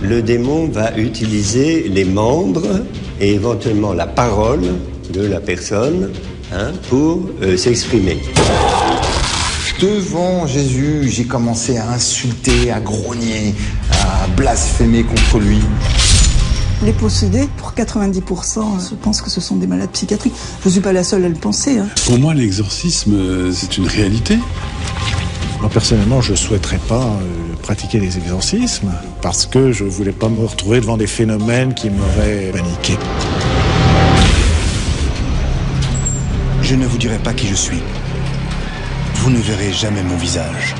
le démon va utiliser les membres et éventuellement la parole de la personne pour s'exprimer. Devant Jésus, j'ai commencé à insulter, à grogner, à blasphémer contre lui. Les possédés, pour 90%, je pense que ce sont des malades psychiatriques. Je ne suis pas la seule à le penser. Pour moi, l'exorcisme, c'est une réalité. Moi, personnellement, je ne souhaiterais pas pratiquer les exorcismes parce que je ne voulais pas me retrouver devant des phénomènes qui m'auraient paniqué. Je ne vous dirai pas qui je suis. Vous ne verrez jamais mon visage.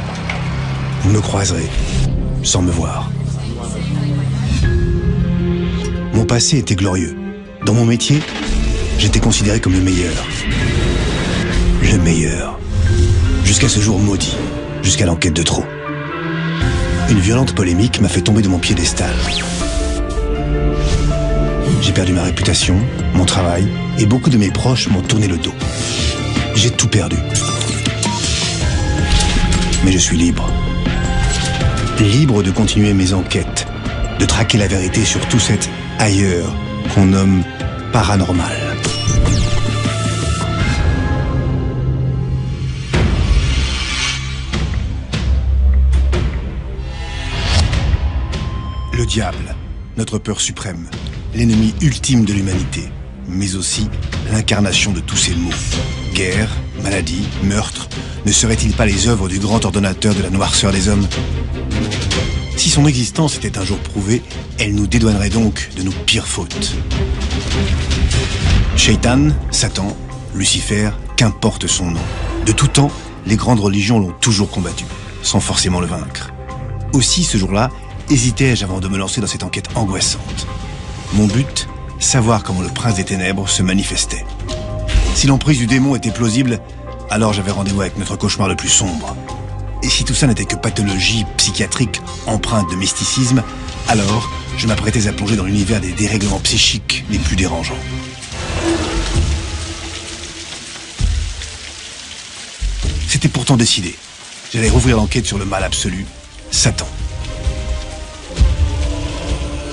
Vous me croiserez sans me voir. Mon passé était glorieux. Dans mon métier, j'étais considéré comme le meilleur. Le meilleur. Jusqu'à ce jour maudit, jusqu'à l'enquête de trop. Une violente polémique m'a fait tomber de mon piédestal. J'ai perdu ma réputation, mon travail, et beaucoup de mes proches m'ont tourné le dos. J'ai tout perdu. Mais je suis libre. Libre de continuer mes enquêtes, de traquer la vérité sur tout cet ailleurs qu'on nomme paranormal. Le diable, notre peur suprême, l'ennemi ultime de l'humanité, mais aussi l'incarnation de tous ces maux. Guerre, maladie, meurtre, ne seraient-ils pas les œuvres du grand ordonnateur de la noirceur des hommes ? Si son existence était un jour prouvée, elle nous dédouanerait donc de nos pires fautes. Shaitan, Satan, Lucifer, qu'importe son nom. De tout temps, les grandes religions l'ont toujours combattu, sans forcément le vaincre. Aussi, ce jour-là, hésitais-je avant de me lancer dans cette enquête angoissante. Mon but, savoir comment le prince des ténèbres se manifestait. Si l'emprise du démon était plausible, alors j'avais rendez-vous avec notre cauchemar le plus sombre. Et si tout ça n'était que pathologie psychiatrique empreinte de mysticisme, alors je m'apprêtais à plonger dans l'univers des dérèglements psychiques les plus dérangeants. C'était pourtant décidé. J'allais rouvrir l'enquête sur le mal absolu, Satan.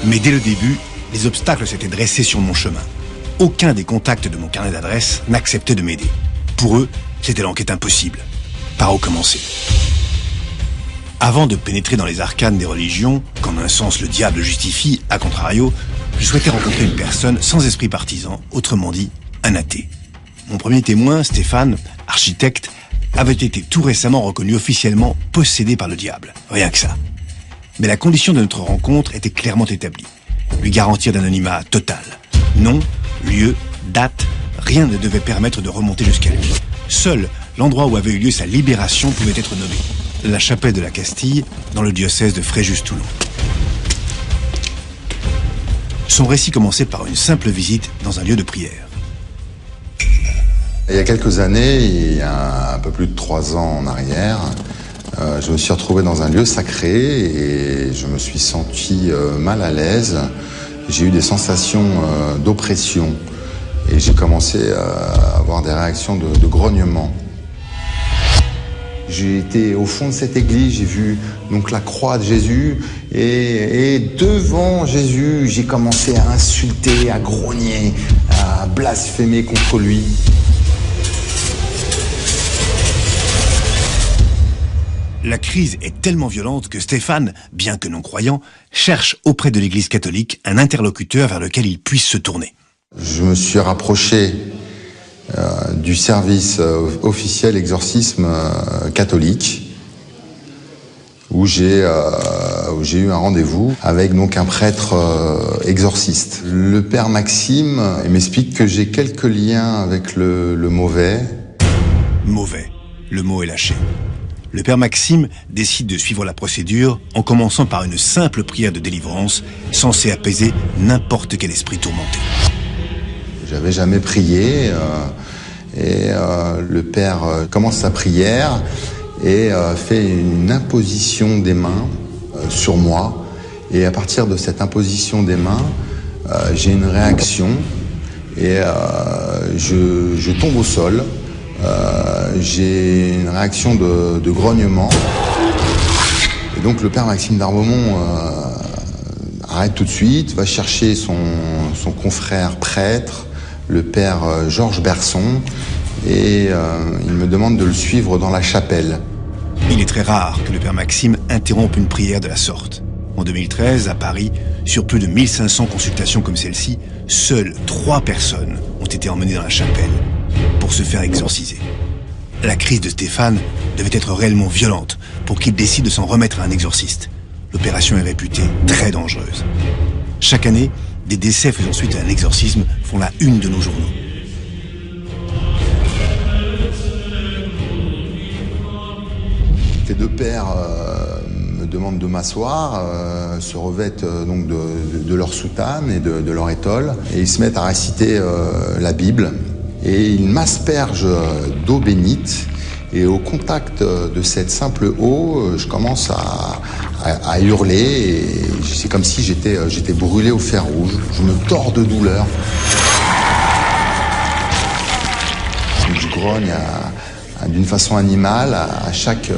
Mais dès le début, les obstacles s'étaient dressés sur mon chemin. Aucun des contacts de mon carnet d'adresses n'acceptait de m'aider. Pour eux, c'était l'enquête impossible. Par où commencer ? Avant de pénétrer dans les arcanes des religions, qu'en un sens le diable justifie, à contrario, je souhaitais rencontrer une personne sans esprit partisan, autrement dit, un athée. Mon premier témoin, Stéphane, architecte, avait été tout récemment reconnu officiellement possédé par le diable. Rien que ça. Mais la condition de notre rencontre était clairement établie. Lui garantir d'anonymat total. Nom, lieu, date, rien ne devait permettre de remonter jusqu'à lui. Seul l'endroit où avait eu lieu sa libération pouvait être nommé. La chapelle de la Castille, dans le diocèse de Fréjus-Toulon. Son récit commençait par une simple visite dans un lieu de prière. Il y a quelques années, il y a un peu plus de 3 ans en arrière, je me suis retrouvé dans un lieu sacré et je me suis senti mal à l'aise. J'ai eu des sensations d'oppression et j'ai commencé à avoir des réactions de grognement. J'ai été au fond de cette église, j'ai vu donc la croix de Jésus et devant Jésus, j'ai commencé à insulter, à grogner, à blasphémer contre lui. La crise est tellement violente que Stéphane, bien que non-croyant, cherche auprès de l'Église catholique un interlocuteur vers lequel il puisse se tourner. Je me suis rapproché du service officiel exorcisme catholique où j'ai eu un rendez-vous avec donc un prêtre exorciste. Le père Maxime m'explique que j'ai quelques liens avec le mauvais. Mauvais, le mot est lâché. Le père Maxime décide de suivre la procédure en commençant par une simple prière de délivrance censée apaiser n'importe quel esprit tourmenté. J'avais jamais prié et le père commence sa prière et fait une imposition des mains sur moi. Et à partir de cette imposition des mains, j'ai une réaction et je tombe au sol. J'ai une réaction de grognement. Et donc le père Maxime d'Arbomont arrête tout de suite, va chercher son confrère prêtre, le père Georges Berson, et il me demande de le suivre dans la chapelle. Il est très rare que le père Maxime interrompe une prière de la sorte. En 2013, à Paris, sur plus de 1500 consultations comme celle-ci, seules 3 personnes ont été emmenées dans la chapelle pour se faire exorciser. La crise de Stéphane devait être réellement violente pour qu'il décide de s'en remettre à un exorciste. L'opération est réputée très dangereuse. Chaque année, des décès faisant suite à un exorcisme font la une de nos journaux. Les 2 pères me demandent de m'asseoir, se revêtent donc de leur soutane et de leur étole, et ils se mettent à réciter la Bible, et ils m'aspergent d'eau bénite, et au contact de cette simple eau, je commence à hurler, et c'est comme si j'étais brûlé au fer rouge. Je me tords de douleur. Je grogne d'une façon animale à chaque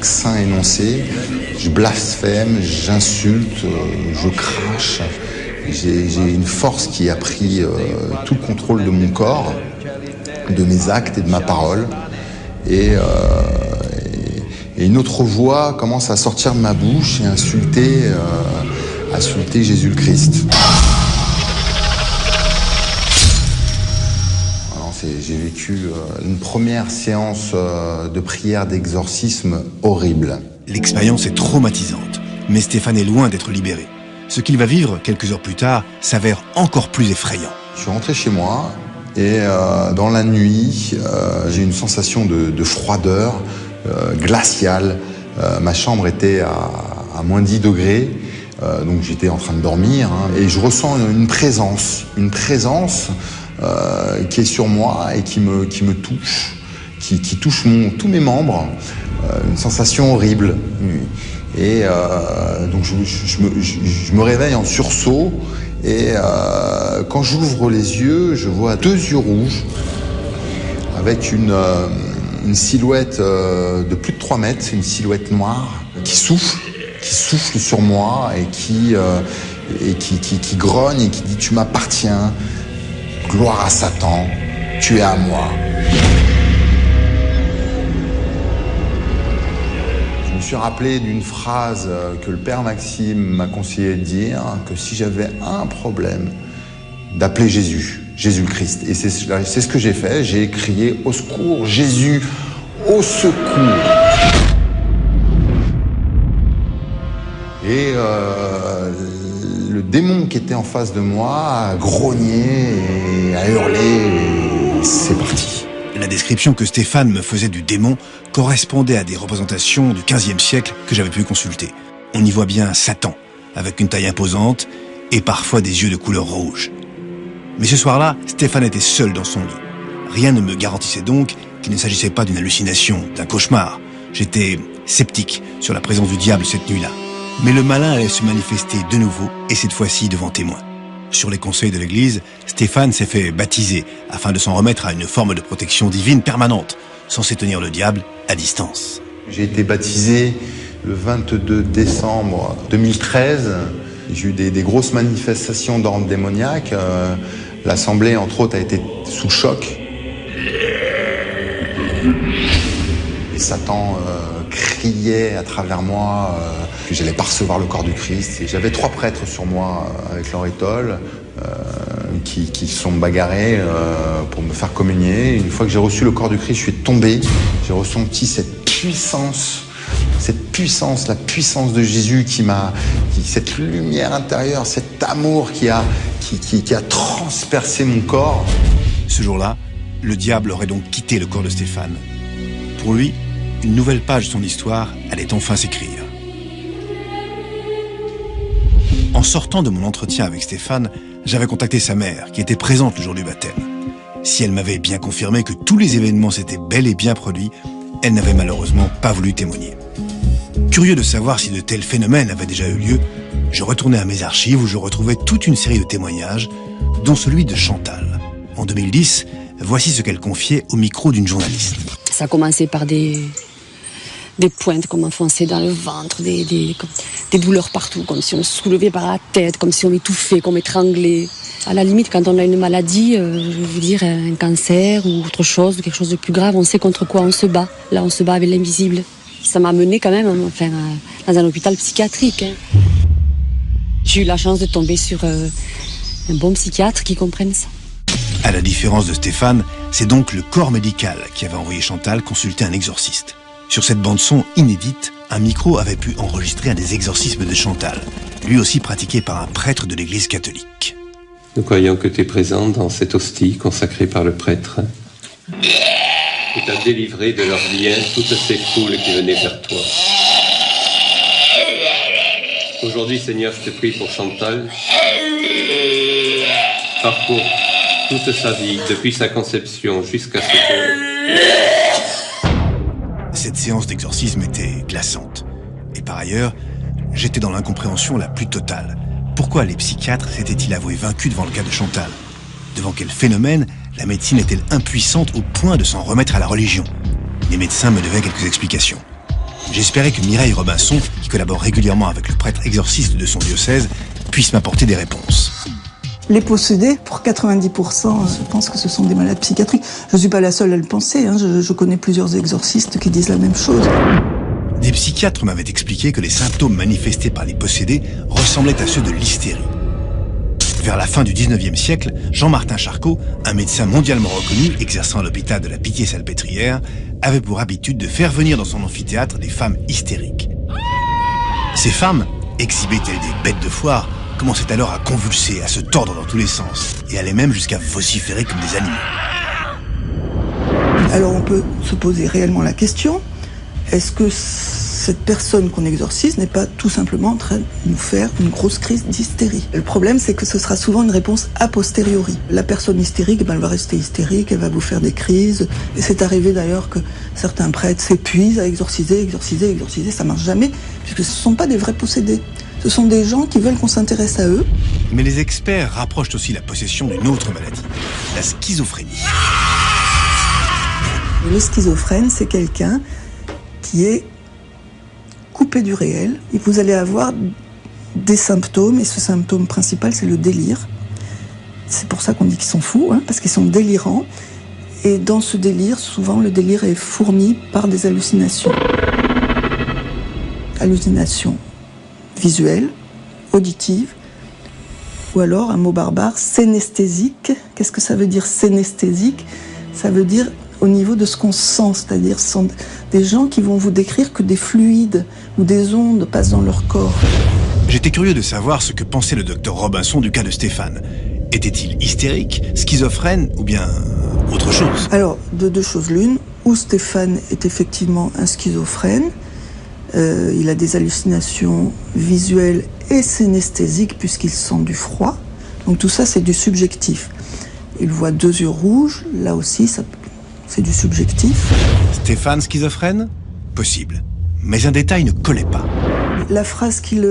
saint énoncé. Je blasphème, j'insulte, je crache. J'ai une force qui a pris tout le contrôle de mon corps, de mes actes et de ma parole. Et une autre voix commence à sortir de ma bouche et insulter Jésus le Christ. J'ai vécu une première séance de prière d'exorcisme horrible. L'expérience est traumatisante, mais Stéphane est loin d'être libéré. Ce qu'il va vivre quelques heures plus tard s'avère encore plus effrayant. Je suis rentré chez moi et dans la nuit, j'ai eu une sensation de froideur glaciale. Ma chambre était à moins 10 degrés, donc j'étais en train de dormir, et je ressens une présence qui est sur moi et qui me touche, qui touche tous mes membres, une sensation horrible. Et donc je me réveille en sursaut, et quand j'ouvre les yeux, je vois 2 yeux rouges avec une silhouette de plus de 3 mètres, une silhouette noire qui souffle sur moi et qui grogne et qui dit « Tu m'appartiens, gloire à Satan, tu es à moi ». Je me suis rappelé d'une phrase que le père Maxime m'a conseillé de dire, que si j'avais un problème, d'appeler Jésus le Christ. Et c'est ce que j'ai fait, j'ai crié « Au secours, Jésus, au secours !» Et le démon qui était en face de moi a grogné et a hurlé, et c'est parti. La description que Stéphane me faisait du démon correspondait à des représentations du XVe siècle que j'avais pu consulter. On y voit bien Satan, avec une taille imposante et parfois des yeux de couleur rouge. Mais ce soir-là, Stéphane était seul dans son lit. Rien ne me garantissait donc qu'il ne s'agissait pas d'une hallucination, d'un cauchemar. J'étais sceptique sur la présence du diable cette nuit-là. Mais le malin allait se manifester de nouveau, et cette fois-ci devant témoins. Sur les conseils de l'Église, Stéphane s'est fait baptiser afin de s'en remettre à une forme de protection divine permanente, censée tenir le diable à distance. J'ai été baptisé le 22 décembre 2013. J'ai eu des grosses manifestations d'ordre démoniaque. L'Assemblée, entre autres, a été sous le choc. Et Satan criait à travers moi que j'allais pas recevoir le corps du Christ. Et j'avais 3 prêtres sur moi avec leur étole qui se sont bagarrés pour me faire communier. Une fois que j'ai reçu le corps du Christ, je suis tombé. J'ai ressenti cette puissance, la puissance de Jésus cette lumière intérieure, cet amour qui a transpercé mon corps. Ce jour-là, le diable aurait donc quitté le corps de Stéphane. Pour lui, une nouvelle page de son histoire allait enfin s'écrire. En sortant de mon entretien avec Stéphane, j'avais contacté sa mère, qui était présente le jour du baptême. Si elle m'avait bien confirmé que tous les événements s'étaient bel et bien produits, elle n'avait malheureusement pas voulu témoigner. Curieux de savoir si de tels phénomènes avaient déjà eu lieu, je retournais à mes archives où je retrouvais toute une série de témoignages, dont celui de Chantal. En 2010, voici ce qu'elle confiait au micro d'une journaliste. Ça a commencé par des des pointes comme enfoncées dans le ventre, des douleurs partout, comme si on se soulevait par la tête, comme si on m'étouffait, qu'on m'étranglait. À la limite, quand on a une maladie, je veux dire un cancer ou autre chose, quelque chose de plus grave, on sait contre quoi on se bat. Là, on se bat avec l'invisible. Ça m'a mené quand même dans un hôpital psychiatrique. J'ai eu la chance de tomber sur un bon psychiatre qui comprenne ça. À la différence de Stéphane, c'est donc le corps médical qui avait envoyé Chantal consulter un exorciste. Sur cette bande-son inédite, un micro avait pu enregistrer un des exorcismes de Chantal, lui aussi pratiqué par un prêtre de l'église catholique. Nous croyons que tu es présent dans cette hostie consacrée par le prêtre. Tu t'as délivré de leurs liens toutes ces foules qui venaient vers toi. Aujourd'hui, Seigneur, je te prie pour Chantal. Parcours toute sa vie, depuis sa conception jusqu'à ce que... Cette séance d'exorcisme était glaçante. Et par ailleurs, j'étais dans l'incompréhension la plus totale. Pourquoi les psychiatres s'étaient-ils avoués vaincus devant le cas de Chantal? Devant quel phénomène la médecine est-elle impuissante au point de s'en remettre à la religion? Les médecins me devaient quelques explications. J'espérais que Mireille Robinson, qui collabore régulièrement avec le prêtre exorciste de son diocèse, puisse m'apporter des réponses. Les possédés, pour 90%, je pense que ce sont des malades psychiatriques. Je ne suis pas la seule à le penser, je connais plusieurs exorcistes qui disent la même chose. Des psychiatres m'avaient expliqué que les symptômes manifestés par les possédés ressemblaient à ceux de l'hystérie. Vers la fin du 19e siècle, Jean-Martin Charcot, un médecin mondialement reconnu exerçant à l'hôpital de la Pitié-Salpêtrière, avait pour habitude de faire venir dans son amphithéâtre des femmes hystériques. Ces femmes, exhibées telles des bêtes de foire, commençaient alors à convulser, à se tordre dans tous les sens, et allaient même jusqu'à vociférer comme des animaux. Alors on peut se poser réellement la question, est-ce que cette personne qu'on exorcise n'est pas tout simplement en train de nous faire une grosse crise d'hystérie? Le problème, c'est que ce sera souvent une réponse a posteriori. La personne hystérique, elle va rester hystérique, elle va vous faire des crises. Et c'est arrivé d'ailleurs que certains prêtres s'épuisent à exorciser, ça marche jamais, puisque ce ne sont pas des vrais possédés. Ce sont des gens qui veulent qu'on s'intéresse à eux. Mais les experts rapprochent aussi la possession d'une autre maladie, la schizophrénie. Le schizophrène, c'est quelqu'un qui est coupé du réel, et vous allez avoir des symptômes, et ce symptôme principal, c'est le délire. C'est pour ça qu'on dit qu'ils sont fous, parce qu'ils sont délirants, et dans ce délire, souvent, le délire est fourni par des hallucinations. Hallucinations visuelles, auditives, ou alors, un mot barbare, synesthésique. Qu'est-ce que ça veut dire, synesthésique? Ça veut dire au niveau de ce qu'on sent, c'est-à-dire ce sont des gens qui vont vous décrire que des fluides ou des ondes passent dans leur corps. J'étais curieux de savoir ce que pensait le docteur Robinson du cas de Stéphane. Était-il hystérique, schizophrène ou bien autre chose? Alors, de deux choses l'une, ou Stéphane est effectivement un schizophrène, il a des hallucinations visuelles et synesthésiques puisqu'il sent du froid, donc tout ça c'est du subjectif. Il voit deux yeux rouges, là aussi c'est du subjectif. Stéphane schizophrène? Possible. Mais un détail ne collait pas. La phrase qu'il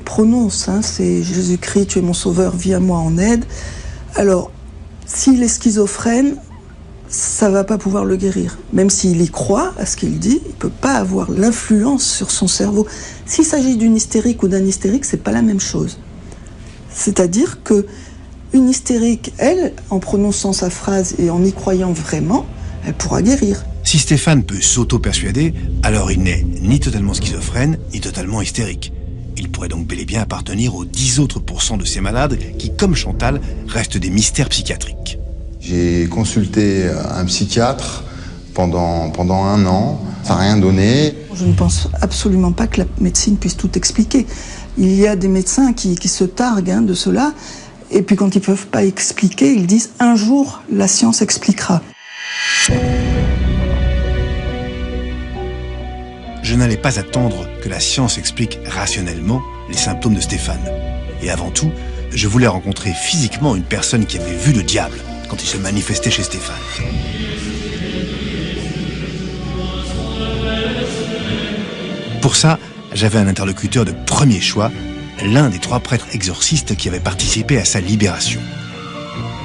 prononce, c'est « Jésus-Christ, tu es mon sauveur, viens à moi en aide ». Alors, s'il est schizophrène, ça va pas pouvoir le guérir. Même s'il y croit à ce qu'il dit, il peut pas avoir l'influence sur son cerveau. S'il s'agit d'une hystérique ou d'un hystérique, c'est pas la même chose. C'est-à-dire que une hystérique, elle, en prononçant sa phrase et en y croyant vraiment, elle pourra guérir. Si Stéphane peut s'auto-persuader, alors il n'est ni totalement schizophrène, ni totalement hystérique. Il pourrait donc bel et bien appartenir aux 10 autres % de ces malades qui, comme Chantal, restent des mystères psychiatriques. J'ai consulté un psychiatre pendant 1 an, ça n'a rien donné. Je ne pense absolument pas que la médecine puisse tout expliquer. Il y a des médecins qui se targuent de cela, et puis quand ils ne peuvent pas expliquer, ils disent « un jour, la science expliquera ». Je n'allais pas attendre que la science explique rationnellement les symptômes de Stéphane. Et avant tout, je voulais rencontrer physiquement une personne qui avait vu le diable quand il se manifestait chez Stéphane. Pour ça, j'avais un interlocuteur de premier choix, l'un des 3 prêtres exorcistes qui avaient participé à sa libération.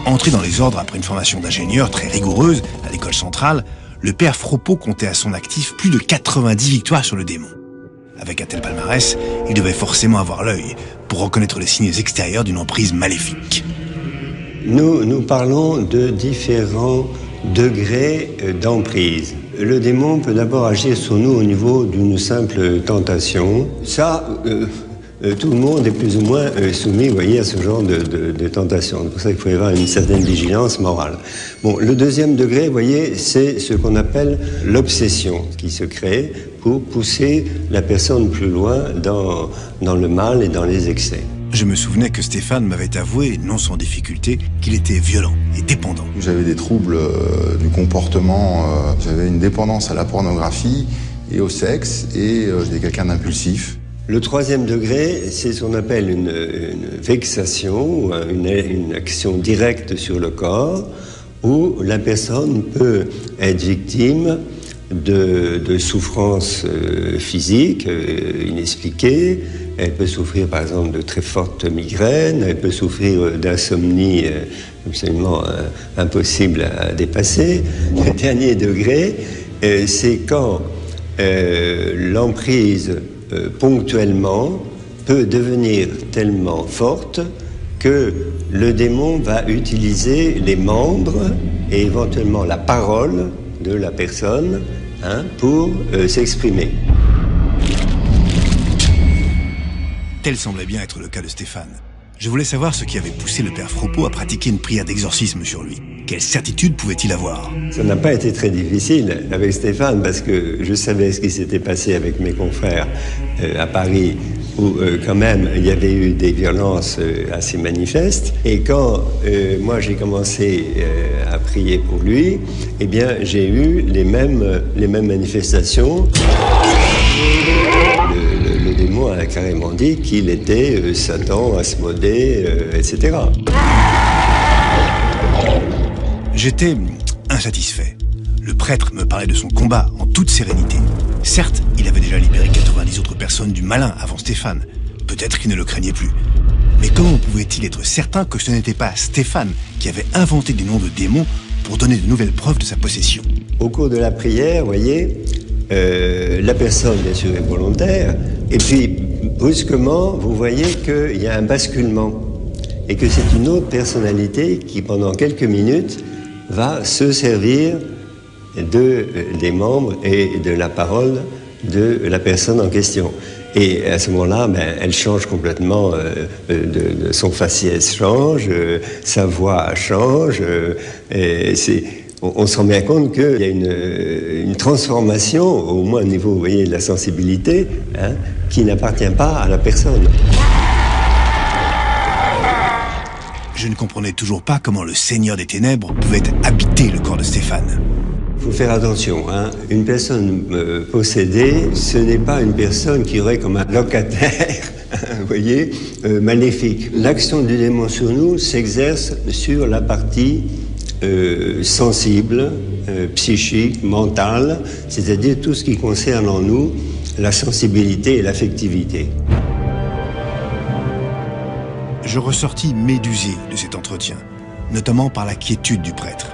Entré dans les ordres après une formation d'ingénieur très rigoureuse à l'école centrale, le père Fropeau comptait à son actif plus de 90 victoires sur le démon. Avec un tel palmarès, il devait forcément avoir l'œil pour reconnaître les signes extérieurs d'une emprise maléfique. Nous parlons de différents degrés d'emprise. Le démon peut d'abord agir sur nous au niveau d'une simple tentation. Ça, tout le monde est plus ou moins soumis, vous voyez, à ce genre de tentation. C'est pour ça qu'il faut y avoir une certaine vigilance morale. Bon, le deuxième degré, vous voyez, c'est ce qu'on appelle l'obsession qui se crée pour pousser la personne plus loin dans le mal et dans les excès. Je me souvenais que Stéphane m'avait avoué, non sans difficulté, qu'il était violent et dépendant. J'avais des troubles du comportement, j'avais une dépendance à la pornographie et au sexe, et j'étais quelqu'un d'impulsif. Le troisième degré, c'est ce qu'on appelle une vexation, une action directe sur le corps, où la personne peut être victime de souffrances physiques inexpliquées. Elle peut souffrir par exemple de très fortes migraines, elle peut souffrir d'insomnie absolument impossible à dépasser. Le dernier degré, c'est quand l'emprise ponctuellement peut devenir tellement forte que le démon va utiliser les membres et éventuellement la parole de la personne pour s'exprimer. Tel semblait bien être le cas de Stéphane. Je voulais savoir ce qui avait poussé le père Fropeau à pratiquer une prière d'exorcisme sur lui. Quelle certitude pouvait-il avoir? Ça n'a pas été très difficile avec Stéphane parce que je savais ce qui s'était passé avec mes confrères à Paris où quand même il y avait eu des violences assez manifestes. Et quand moi j'ai commencé à prier pour lui, eh bien j'ai eu les mêmes manifestations. Le démon a carrément dit qu'il était Satan, Asmodée, etc. J'étais insatisfait. Le prêtre me parlait de son combat en toute sérénité. Certes, il avait déjà libéré 90 autres personnes du malin avant Stéphane. Peut-être qu'il ne le craignait plus. Mais comment pouvait-il être certain que ce n'était pas Stéphane qui avait inventé des noms de démons pour donner de nouvelles preuves de sa possession? Au cours de la prière, vous voyez, la personne, bien sûr, est volontaire. Et puis, brusquement, vous voyez qu'il y a un basculement. Et que c'est une autre personnalité qui, pendant quelques minutes, va se servir des membres et de la parole de la personne en question. Et à ce moment-là, elle change complètement, son faciès change, sa voix change. On se rend bien compte qu'il y a une transformation, au moins au niveau, vous voyez, de la sensibilité, qui n'appartient pas à la personne. Je ne comprenais toujours pas comment le Seigneur des Ténèbres pouvait habiter le corps de Stéphane. Il faut faire attention, une personne possédée, ce n'est pas une personne qui aurait comme un locataire, vous voyez, maléfique. L'action du démon sur nous s'exerce sur la partie sensible, psychique, mentale, c'est-à-dire tout ce qui concerne en nous la sensibilité et l'affectivité. Je ressortis médusé de cet entretien, notamment par la quiétude du prêtre.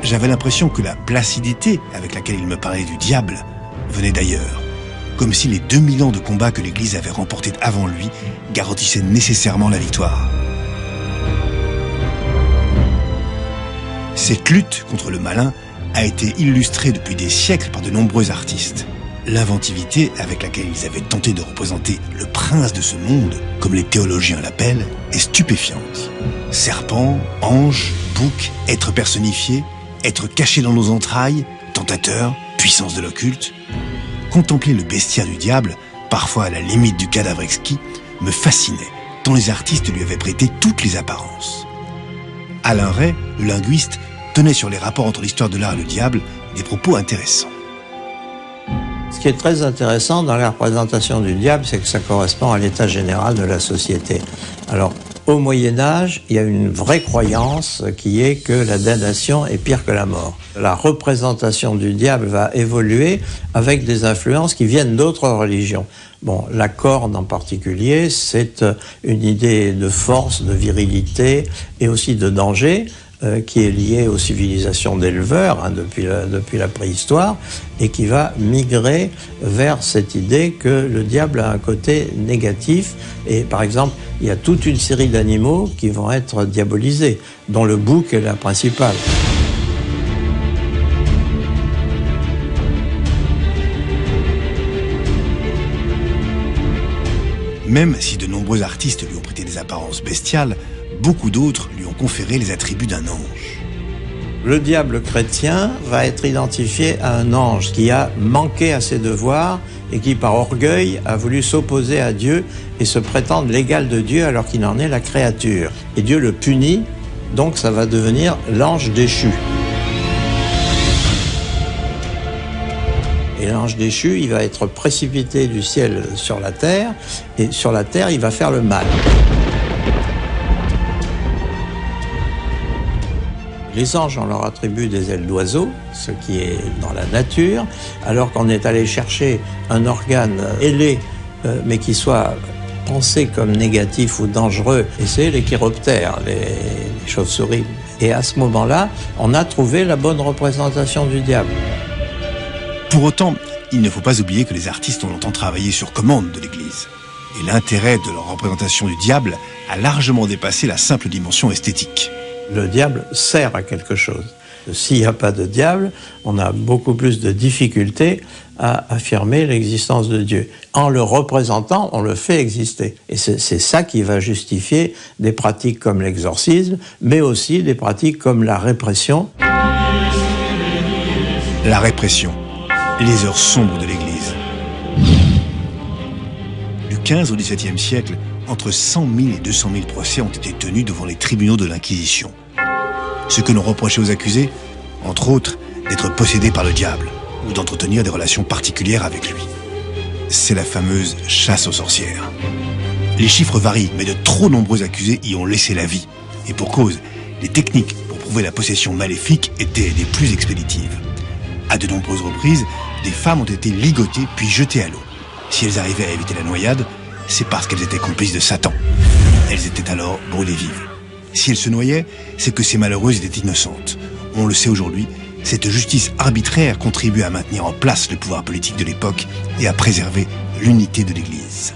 J'avais l'impression que la placidité avec laquelle il me parlait du diable venait d'ailleurs, comme si les 2000 ans de combat que l'Église avait remportés avant lui garantissaient nécessairement la victoire. Cette lutte contre le malin a été illustrée depuis des siècles par de nombreux artistes. L'inventivité avec laquelle ils avaient tenté de représenter le prince de ce monde, comme les théologiens l'appellent, est stupéfiante. Serpent, ange, bouc, être personnifié, être caché dans nos entrailles, tentateur, puissance de l'occulte. Contempler le bestiaire du diable, parfois à la limite du cadavre exquis, me fascinait, tant les artistes lui avaient prêté toutes les apparences. Alain Ray, le linguiste, tenait sur les rapports entre l'histoire de l'art et le diable des propos intéressants. Ce qui est très intéressant dans la représentation du diable, c'est que ça correspond à l'état général de la société. Alors, au Moyen-Âge, il y a une vraie croyance qui est que la damnation est pire que la mort. La représentation du diable va évoluer avec des influences qui viennent d'autres religions. Bon, la corne en particulier, c'est une idée de force, de virilité et aussi de danger. qui est lié aux civilisations d'éleveurs depuis la préhistoire et qui va migrer vers cette idée que le diable a un côté négatif. Et par exemple, il y a toute une série d'animaux qui vont être diabolisés, dont le bouc est la principale. Même si de nombreux artistes lui ont prêté des apparences bestiales, beaucoup d'autres lui ont conféré les attributs d'un ange. Le diable chrétien va être identifié à un ange qui a manqué à ses devoirs et qui, par orgueil, a voulu s'opposer à Dieu et se prétendre l'égal de Dieu alors qu'il en est la créature. Et Dieu le punit, donc ça va devenir l'ange déchu. Et l'ange déchu, il va être précipité du ciel sur la terre, et sur la terre, il va faire le mal. Les anges, on leur attribue des ailes d'oiseau, ce qui est dans la nature, alors qu'on est allé chercher un organe ailé, mais qui soit pensé comme négatif ou dangereux, et c'est les chiroptères, les chauves-souris. Et à ce moment-là, on a trouvé la bonne représentation du diable. Pour autant, il ne faut pas oublier que les artistes ont longtemps travaillé sur commande de l'Église. Et l'intérêt de leur représentation du diable a largement dépassé la simple dimension esthétique. Le diable sert à quelque chose. S'il n'y a pas de diable, on a beaucoup plus de difficultés à affirmer l'existence de Dieu. En le représentant, on le fait exister. Et c'est ça qui va justifier des pratiques comme l'exorcisme, mais aussi des pratiques comme la répression. La répression. Les heures sombres de l'Église. Du XV au XVIIe siècle, entre 100 000 et 200 000 procès ont été tenus devant les tribunaux de l'Inquisition. Ce que l'on reprochait aux accusés, entre autres, d'être possédés par le diable ou d'entretenir des relations particulières avec lui. C'est la fameuse chasse aux sorcières. Les chiffres varient, mais de trop nombreux accusés y ont laissé la vie. Et pour cause, les techniques pour prouver la possession maléfique étaient des plus expéditives. À de nombreuses reprises, des femmes ont été ligotées puis jetées à l'eau. Si elles arrivaient à éviter la noyade, c'est parce qu'elles étaient complices de Satan. Elles étaient alors brûlées vives. Si elles se noyaient, c'est que ces malheureuses étaient innocentes. On le sait aujourd'hui, cette justice arbitraire contribue à maintenir en place le pouvoir politique de l'époque et à préserver l'unité de l'Église.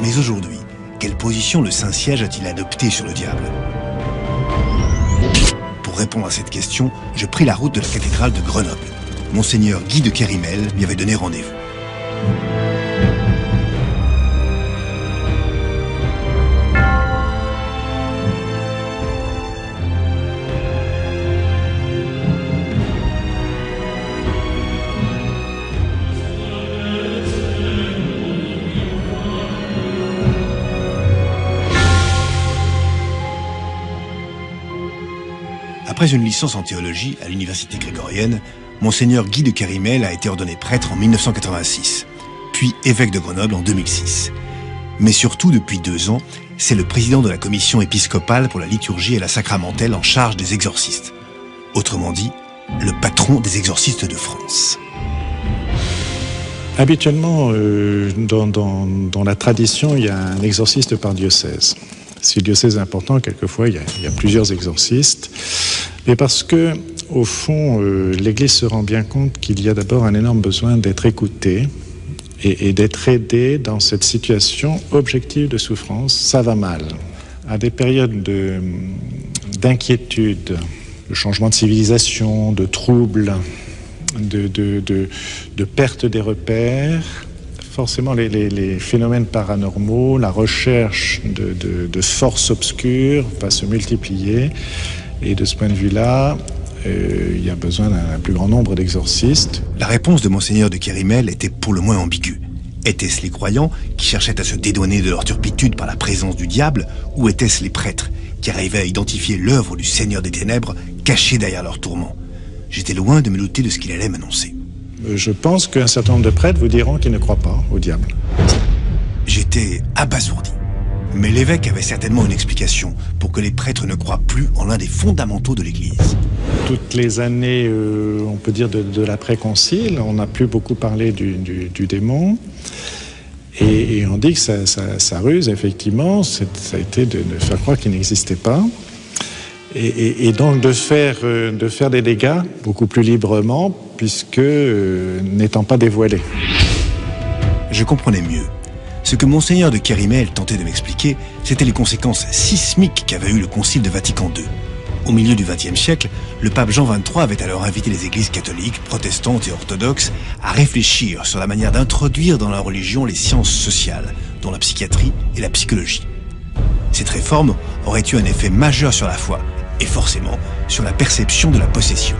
Mais aujourd'hui, quelle position le Saint-Siège a-t-il adoptée sur le diable ? Pour répondre à cette question, je pris la route de la cathédrale de Grenoble. Monseigneur Guy de Kérimel m'y avait donné rendez-vous. Après une licence en théologie à l'université grégorienne, Monseigneur Guy de Kérimel a été ordonné prêtre en 1986, puis évêque de Grenoble en 2006. Mais surtout, depuis 2 ans, c'est le président de la commission épiscopale pour la liturgie et la sacramentelle en charge des exorcistes. Autrement dit, le patron des exorcistes de France. Habituellement, dans la tradition, il y a un exorciste par diocèse. Si le diocèse est important, quelquefois, il y a plusieurs exorcistes. Mais parce que, au fond, l'Église se rend bien compte qu'il y a d'abord un énorme besoin d'être écouté et d'être aidé dans cette situation objective de souffrance. Ça va mal. À des périodes d'inquiétude, de changement de civilisation, de troubles, de perte des repères, forcément les phénomènes paranormaux, la recherche de forces obscures va se multiplier. Et de ce point de vue-là, il y a besoin d'un plus grand nombre d'exorcistes. La réponse de Monseigneur de Kérimel était pour le moins ambiguë. Étaient-ce les croyants qui cherchaient à se dédouaner de leur turpitude par la présence du diable, ou étaient-ce les prêtres qui arrivaient à identifier l'œuvre du Seigneur des Ténèbres cachée derrière leurs tourments ? J'étais loin de me douter de ce qu'il allait m'annoncer. Je pense qu'un certain nombre de prêtres vous diront qu'ils ne croient pas au diable. J'étais abasourdi. Mais l'évêque avait certainement une explication pour que les prêtres ne croient plus en l'un des fondamentaux de l'Église. Toutes les années, on peut dire de l'après-concile, on n'a plus beaucoup parlé du démon. Et on dit que sa ruse, effectivement, ça a été de faire croire qu'il n'existait pas. Et donc de faire des dégâts beaucoup plus librement, puisque n'étant pas dévoilé. Je comprenais mieux. Ce que Monseigneur de Kérimel tentait de m'expliquer, c'était les conséquences sismiques qu'avait eu le Concile de Vatican II. Au milieu du XXe siècle, le pape Jean XXIII avait alors invité les églises catholiques, protestantes et orthodoxes à réfléchir sur la manière d'introduire dans la religion les sciences sociales, dont la psychiatrie et la psychologie. Cette réforme aurait eu un effet majeur sur la foi, et forcément sur la perception de la possession.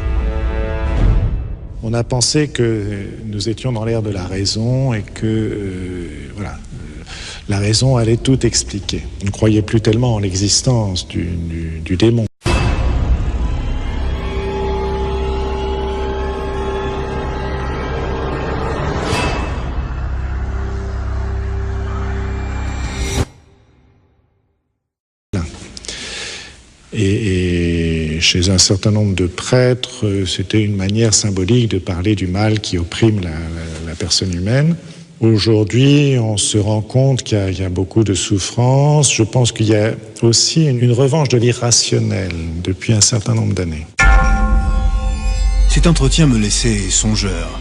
On a pensé que nous étions dans l'ère de la raison et que la raison allait tout expliquer. On ne croyait plus tellement en l'existence du démon. Et chez un certain nombre de prêtres, c'était une manière symbolique de parler du mal qui opprime la personne humaine. Aujourd'hui, on se rend compte qu'il y a beaucoup de souffrance. Je pense qu'il y a aussi une revanche de l'irrationnel depuis un certain nombre d'années. Cet entretien me laissait songeur.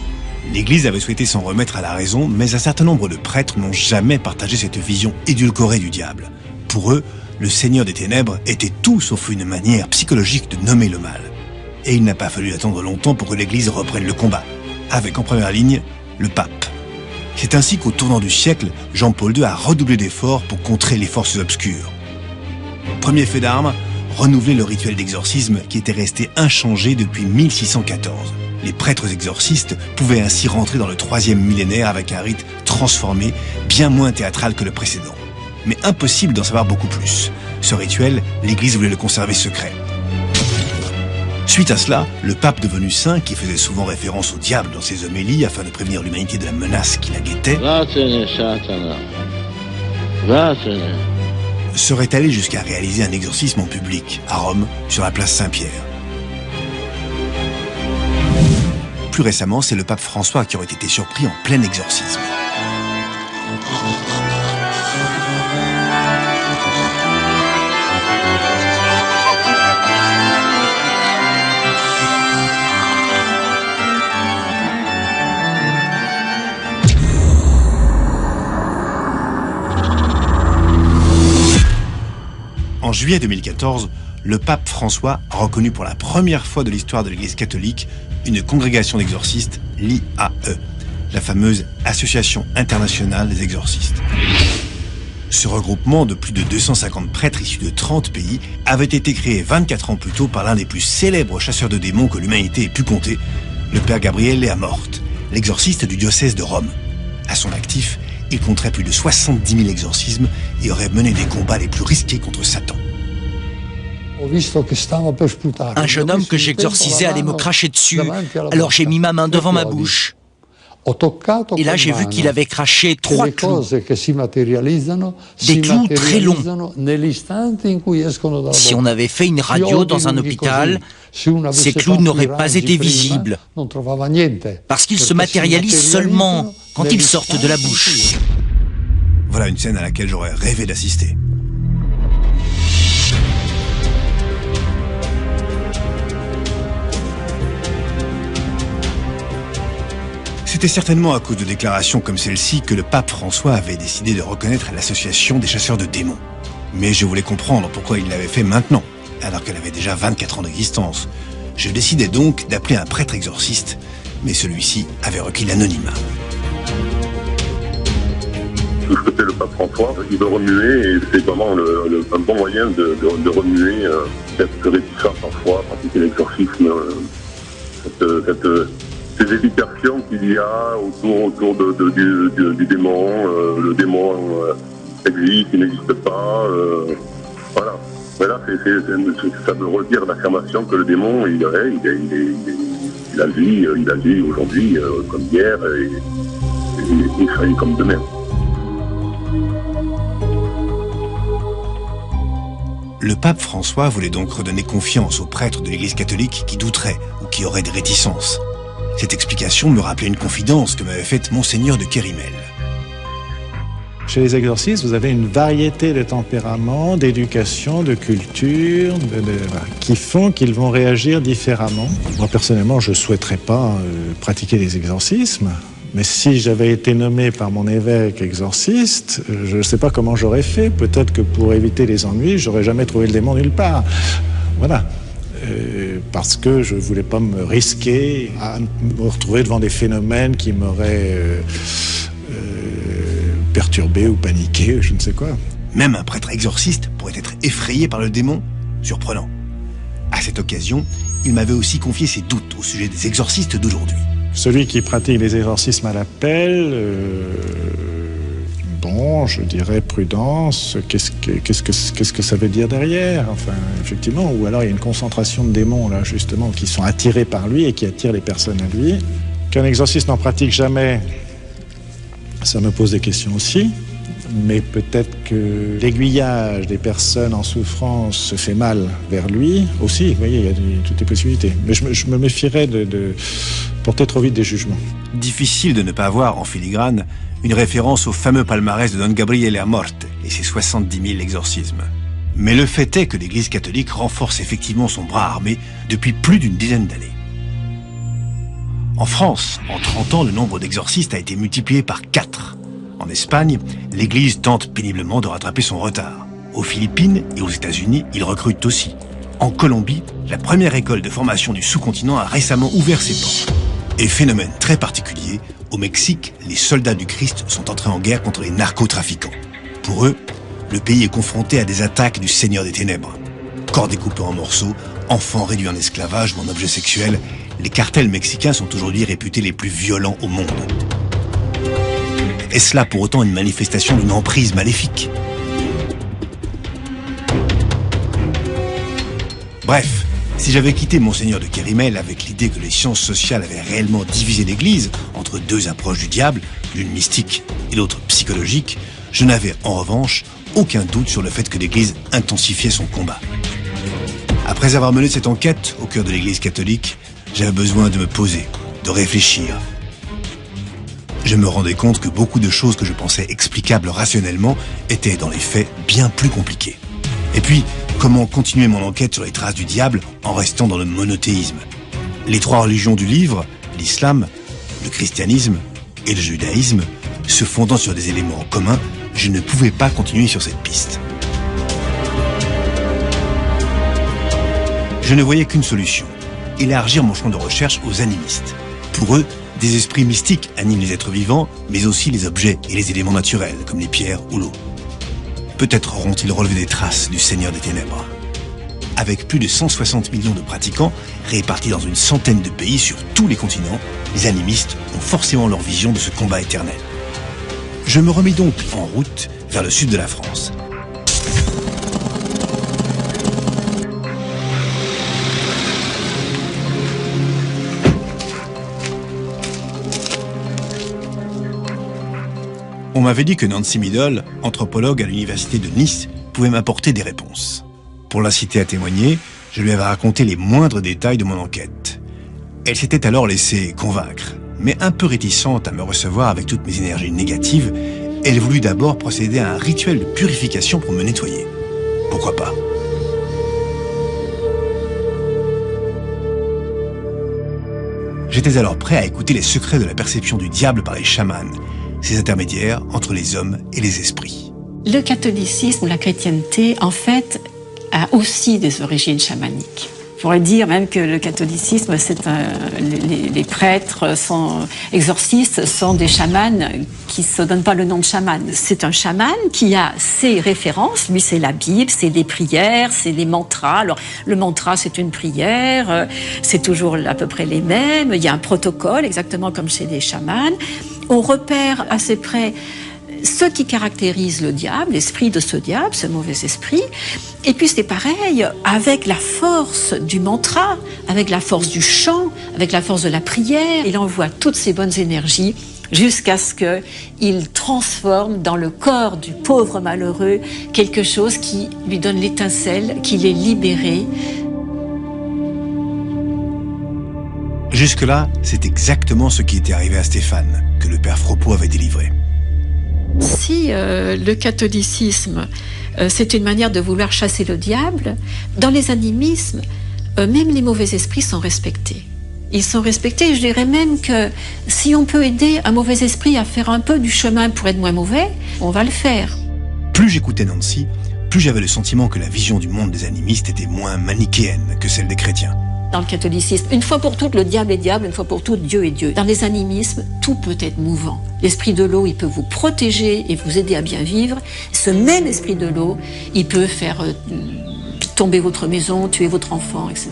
L'Église avait souhaité s'en remettre à la raison, mais un certain nombre de prêtres n'ont jamais partagé cette vision édulcorée du diable. Pour eux, le Seigneur des Ténèbres était tout sauf une manière psychologique de nommer le mal. Et il n'a pas fallu attendre longtemps pour que l'Église reprenne le combat, avec en première ligne le pape. C'est ainsi qu'au tournant du siècle, Jean-Paul II a redoublé d'efforts pour contrer les forces obscures. Premier fait d'armes, renouveler le rituel d'exorcisme qui était resté inchangé depuis 1614. Les prêtres exorcistes pouvaient ainsi rentrer dans le 3e millénaire avec un rite transformé, bien moins théâtral que le précédent. Mais impossible d'en savoir beaucoup plus. Ce rituel, l'Église voulait le conserver secret. Suite à cela, le pape devenu saint, qui faisait souvent référence au diable dans ses homélies afin de prévenir l'humanité de la menace qui la guettait, serait allé jusqu'à réaliser un exorcisme en public, à Rome, sur la place Saint-Pierre. Plus récemment, c'est le pape François qui aurait été surpris en plein exorcisme. En juillet 2014, le pape François a reconnu pour la première fois de l'histoire de l'Église catholique une congrégation d'exorcistes, l'IAE, la fameuse Association internationale des exorcistes. Ce regroupement de plus de 250 prêtres issus de 30 pays avait été créé 24 ans plus tôt par l'un des plus célèbres chasseurs de démons que l'humanité ait pu compter, le père Gabriele Leamort, l'exorciste du diocèse de Rome. À son actif, il compterait plus de 70 000 exorcismes et aurait mené des combats les plus risqués contre Satan. Un jeune homme que j'exorcisais allait me cracher dessus, alors j'ai mis ma main devant ma bouche. Et là, j'ai vu qu'il avait craché 3 clous. Des clous très longs. Si on avait fait une radio dans un hôpital, ces clous n'auraient pas été visibles, parce qu'ils se matérialisent seulement quand ils sortent de la bouche. Voilà une scène à laquelle j'aurais rêvé d'assister. C'était certainement à cause de déclarations comme celle-ci que le pape François avait décidé de reconnaître l'association des chasseurs de démons. Mais je voulais comprendre pourquoi il l'avait fait maintenant, alors qu'elle avait déjà 24 ans d'existence. Je décidai donc d'appeler un prêtre exorciste, mais celui-ci avait requis l'anonymat. Tout ce que fait le pape François, il veut remuer, et c'est vraiment un bon moyen de remuer cette réticence parfois à pratiquer l'exorcisme, ces hésitations qu'il y a autour du démon. Le démon existe, il n'existe pas. Voilà. Mais là, ça veut redire l'affirmation que le démon, il agit aujourd'hui comme hier et il sera comme demain. Le pape François voulait donc redonner confiance aux prêtres de l'Église catholique qui douteraient ou qui auraient des réticences. Cette explication me rappelait une confidence que m'avait faite Monseigneur de Kérimel. Chez les exorcistes, vous avez une variété de tempéraments, d'éducation, de culture, qui font qu'ils vont réagir différemment. Moi, personnellement, je ne souhaiterais pas pratiquer les exorcismes. Mais si j'avais été nommé par mon évêque exorciste, je ne sais pas comment j'aurais fait. Peut-être que pour éviter les ennuis, j'aurais jamais trouvé le démon nulle part. Voilà. Parce que je ne voulais pas me risquer à me retrouver devant des phénomènes qui m'auraient perturbé ou paniqué, je ne sais quoi. Même un prêtre exorciste pourrait être effrayé par le démon. Surprenant. À cette occasion, il m'avait aussi confié ses doutes au sujet des exorcistes d'aujourd'hui. Celui qui pratique les exorcismes à l'appel, bon, je dirais prudence. Qu'est-ce que ça veut dire derrière? Enfin, effectivement, ou alors il y a une concentration de démons là, justement, qui sont attirés par lui et qui attirent les personnes à lui. Qu'un exorciste n'en pratique jamais, ça me pose des questions aussi. Mais peut-être que l'aiguillage des personnes en souffrance se fait mal vers lui aussi. Vous voyez, il y a toutes les possibilités. Mais je me méfierais de porter trop vite des jugements. Difficile de ne pas avoir en filigrane une référence au fameux palmarès de Don Gabriele Amorte et ses 70 000 exorcismes. Mais le fait est que l'Église catholique renforce effectivement son bras armé depuis plus d'une dizaine d'années. En France, en 30 ans, le nombre d'exorcistes a été multiplié par 4. En Espagne, l'Église tente péniblement de rattraper son retard. Aux Philippines et aux États-Unis, ils recrutent aussi. En Colombie, la première école de formation du sous-continent a récemment ouvert ses portes. Et phénomène très particulier, au Mexique, les soldats du Christ sont entrés en guerre contre les narcotrafiquants. Pour eux, le pays est confronté à des attaques du Seigneur des Ténèbres. Corps découpés en morceaux, enfants réduits en esclavage ou en objets sexuels, les cartels mexicains sont aujourd'hui réputés les plus violents au monde. Est-ce là pour autant une manifestation d'une emprise maléfique? Bref, si j'avais quitté Monseigneur de Kérimel avec l'idée que les sciences sociales avaient réellement divisé l'Église entre deux approches du diable, l'une mystique et l'autre psychologique, je n'avais en revanche aucun doute sur le fait que l'Église intensifiait son combat. Après avoir mené cette enquête au cœur de l'Église catholique, j'avais besoin de me poser, de réfléchir. Je me rendais compte que beaucoup de choses que je pensais explicables rationnellement étaient dans les faits bien plus compliquées. Et puis, comment continuer mon enquête sur les traces du diable en restant dans le monothéisme? Les 3 religions du livre, l'islam, le christianisme et le judaïsme, se fondant sur des éléments communs, je ne pouvais pas continuer sur cette piste. Je ne voyais qu'une solution, élargir mon champ de recherche aux animistes. Pour eux, des esprits mystiques animent les êtres vivants, mais aussi les objets et les éléments naturels, comme les pierres ou l'eau. Peut-être auront-ils relevé des traces du Seigneur des Ténèbres. Avec plus de 160 millions de pratiquants, répartis dans une centaine de pays sur tous les continents, les animistes ont forcément leur vision de ce combat éternel. Je me remis donc en route vers le sud de la France. On m'avait dit que Nancy Middle, anthropologue à l'université de Nice, pouvait m'apporter des réponses. Pour l'inciter à témoigner, je lui avais raconté les moindres détails de mon enquête. Elle s'était alors laissée convaincre, mais un peu réticente à me recevoir avec toutes mes énergies négatives, elle voulut d'abord procéder à un rituel de purification pour me nettoyer. Pourquoi pas? J'étais alors prêt à écouter les secrets de la perception du diable par les chamans, ces intermédiaires entre les hommes et les esprits. Le catholicisme, la chrétienté, en fait, a aussi des origines chamaniques. On pourrait dire même que le catholicisme, les prêtres exorcistes sont des chamans qui ne se donnent pas le nom de chaman. C'est un chaman qui a ses références. Lui, c'est la Bible, c'est des prières, c'est des mantras. Alors, le mantra, c'est une prière, c'est toujours à peu près les mêmes. Il y a un protocole, exactement comme chez les chamans. On repère assez près ce qui caractérise le diable, l'esprit de ce diable, ce mauvais esprit. Et puis c'est pareil avec la force du mantra, avec la force du chant, avec la force de la prière. Il envoie toutes ces bonnes énergies jusqu'à ce qu'il transforme dans le corps du pauvre malheureux quelque chose qui lui donne l'étincelle, qu'il est libéré. Jusque-là, c'est exactement ce qui était arrivé à Stéphane, que le père Fropeau avait délivré. Si le catholicisme, c'est une manière de vouloir chasser le diable, dans les animismes, même les mauvais esprits sont respectés. Ils sont respectés, je dirais même que si on peut aider un mauvais esprit à faire un peu du chemin pour être moins mauvais, on va le faire. Plus j'écoutais Nancy, plus j'avais le sentiment que la vision du monde des animistes était moins manichéenne que celle des chrétiens. Dans le catholicisme, une fois pour toutes, le diable est diable, une fois pour toutes, Dieu est Dieu. Dans les animismes, tout peut être mouvant. L'esprit de l'eau, il peut vous protéger et vous aider à bien vivre. Ce même esprit de l'eau, il peut faire tomber votre maison, tuer votre enfant, etc.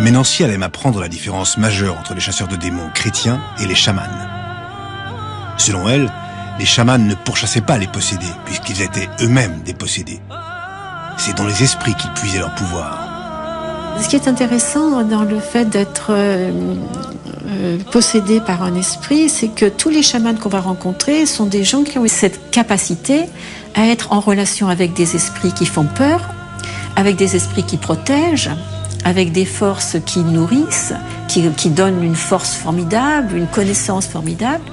Mais Nancy allait m'apprendre la différence majeure entre les chasseurs de démons chrétiens et les chamans. Selon elle, les chamans ne pourchassaient pas les possédés, puisqu'ils étaient eux-mêmes des possédés. C'est dans les esprits qu'ils puisaient leur pouvoir. Ce qui est intéressant dans le fait d'être possédé par un esprit, c'est que tous les chamans qu'on va rencontrer sont des gens qui ont cette capacité à être en relation avec des esprits qui font peur, avec des esprits qui protègent, avec des forces qui nourrissent, qui donnent une force formidable, une connaissance formidable.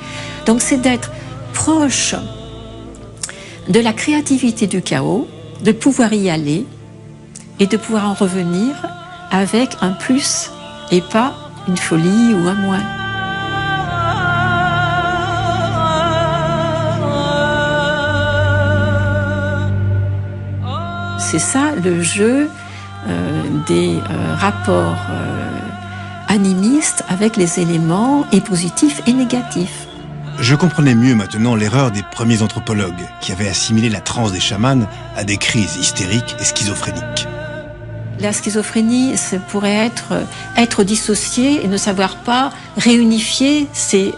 Donc c'est d'être proche de la créativité du chaos, de pouvoir y aller et de pouvoir en revenir avec un plus et pas une folie ou un moins. C'est ça le jeu des rapports animistes avec les éléments et positifs et négatifs. Je comprenais mieux maintenant l'erreur des premiers anthropologues qui avaient assimilé la transe des chamans à des crises hystériques et schizophréniques. La schizophrénie, ça pourrait être dissocié et ne savoir pas réunifier ces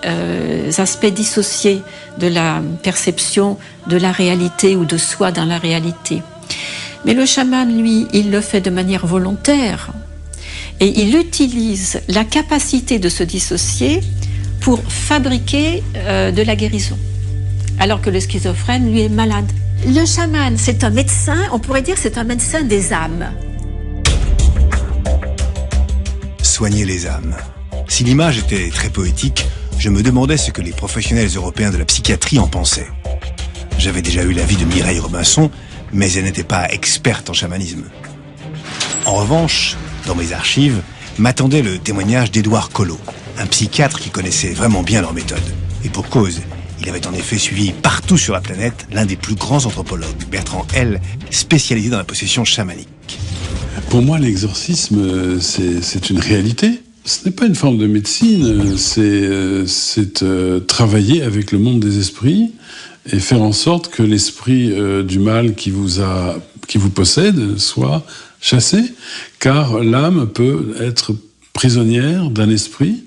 aspects dissociés de la perception de la réalité ou de soi dans la réalité. Mais le chaman, lui, il le fait de manière volontaire et il utilise la capacité de se dissocier pour fabriquer de la guérison. Alors que le schizophrène, lui, est malade. Le chaman, c'est un médecin, on pourrait dire c'est un médecin des âmes. Soigner les âmes. Si l'image était très poétique, je me demandais ce que les professionnels européens de la psychiatrie en pensaient. J'avais déjà eu l'avis de Mireille Robinson, mais elle n'était pas experte en chamanisme. En revanche, dans mes archives, m'attendait le témoignage d'Édouard Collot, un psychiatre qui connaissait vraiment bien leur méthode. Et pour cause, il avait en effet suivi partout sur la planète l'un des plus grands anthropologues, Bertrand L., spécialisé dans la possession chamanique. Pour moi, l'exorcisme, c'est une réalité. Ce n'est pas une forme de médecine, c'est travailler avec le monde des esprits et faire en sorte que l'esprit du mal qui vous possède soit chassé, car l'âme peut être prisonnière d'un esprit,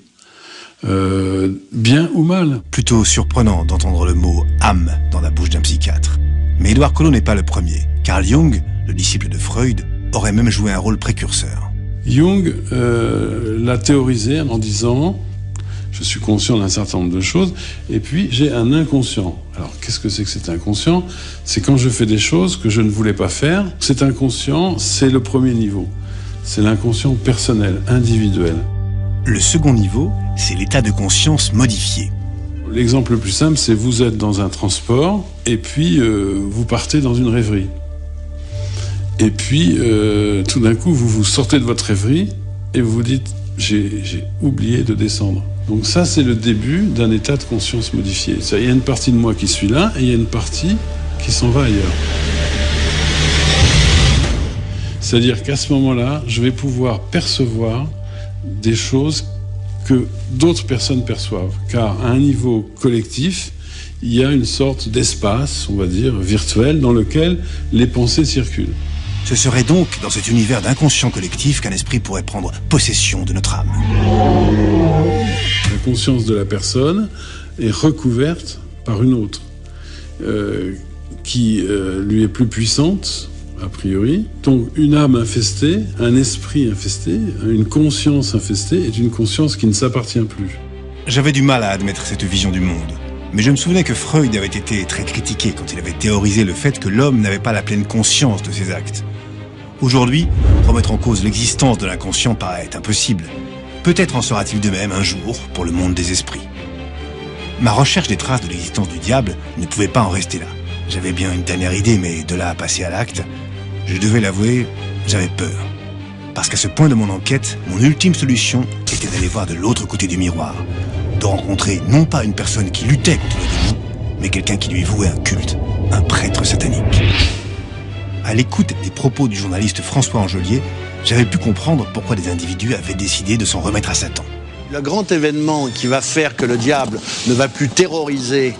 bien ou mal. Plutôt surprenant d'entendre le mot « âme » dans la bouche d'un psychiatre. Mais Édouard Collot n'est pas le premier. Carl Jung, le disciple de Freud, aurait même joué un rôle précurseur. Jung l'a théorisé en disant « je suis conscient d'un certain nombre de choses, et puis j'ai un inconscient ». Alors, qu'est-ce que c'est que cet inconscient? C'est quand je fais des choses que je ne voulais pas faire. Cet inconscient, c'est le premier niveau. C'est l'inconscient personnel, individuel. Le second niveau, c'est l'état de conscience modifié. L'exemple le plus simple, c'est vous êtes dans un transport, et puis vous partez dans une rêverie. Et puis, tout d'un coup, vous sortez de votre rêverie, et vous vous dites « j'ai oublié de descendre ». Donc ça, c'est le début d'un état de conscience modifié. Il y a une partie de moi qui suis là, et il y a une partie qui s'en va ailleurs. C'est-à-dire qu'à ce moment-là, je vais pouvoir percevoir des choses que d'autres personnes perçoivent. Car à un niveau collectif, il y a une sorte d'espace, on va dire, virtuel, dans lequel les pensées circulent. Ce serait donc dans cet univers d'inconscient collectif qu'un esprit pourrait prendre possession de notre âme. La conscience de la personne est recouverte par une autre, qui lui est plus puissante, a priori. Donc une âme infestée, un esprit infesté, une conscience infestée est une conscience qui ne s'appartient plus. J'avais du mal à admettre cette vision du monde. Mais je me souvenais que Freud avait été très critiqué quand il avait théorisé le fait que l'homme n'avait pas la pleine conscience de ses actes. Aujourd'hui, remettre en cause l'existence de l'inconscient paraît impossible. Peut-être en sera-t-il de même un jour pour le monde des esprits. Ma recherche des traces de l'existence du diable ne pouvait pas en rester là. J'avais bien une dernière idée, mais de là à passer à l'acte, je devais l'avouer, j'avais peur. Parce qu'à ce point de mon enquête, mon ultime solution était d'aller voir de l'autre côté du miroir. De rencontrer non pas une personne qui luttait contre le démon, mais quelqu'un qui lui vouait un culte, un prêtre satanique. À l'écoute des propos du journaliste François Angelier, j'avais pu comprendre pourquoi des individus avaient décidé de s'en remettre à Satan. Le grand événement qui va faire que le diable ne va plus terroriser,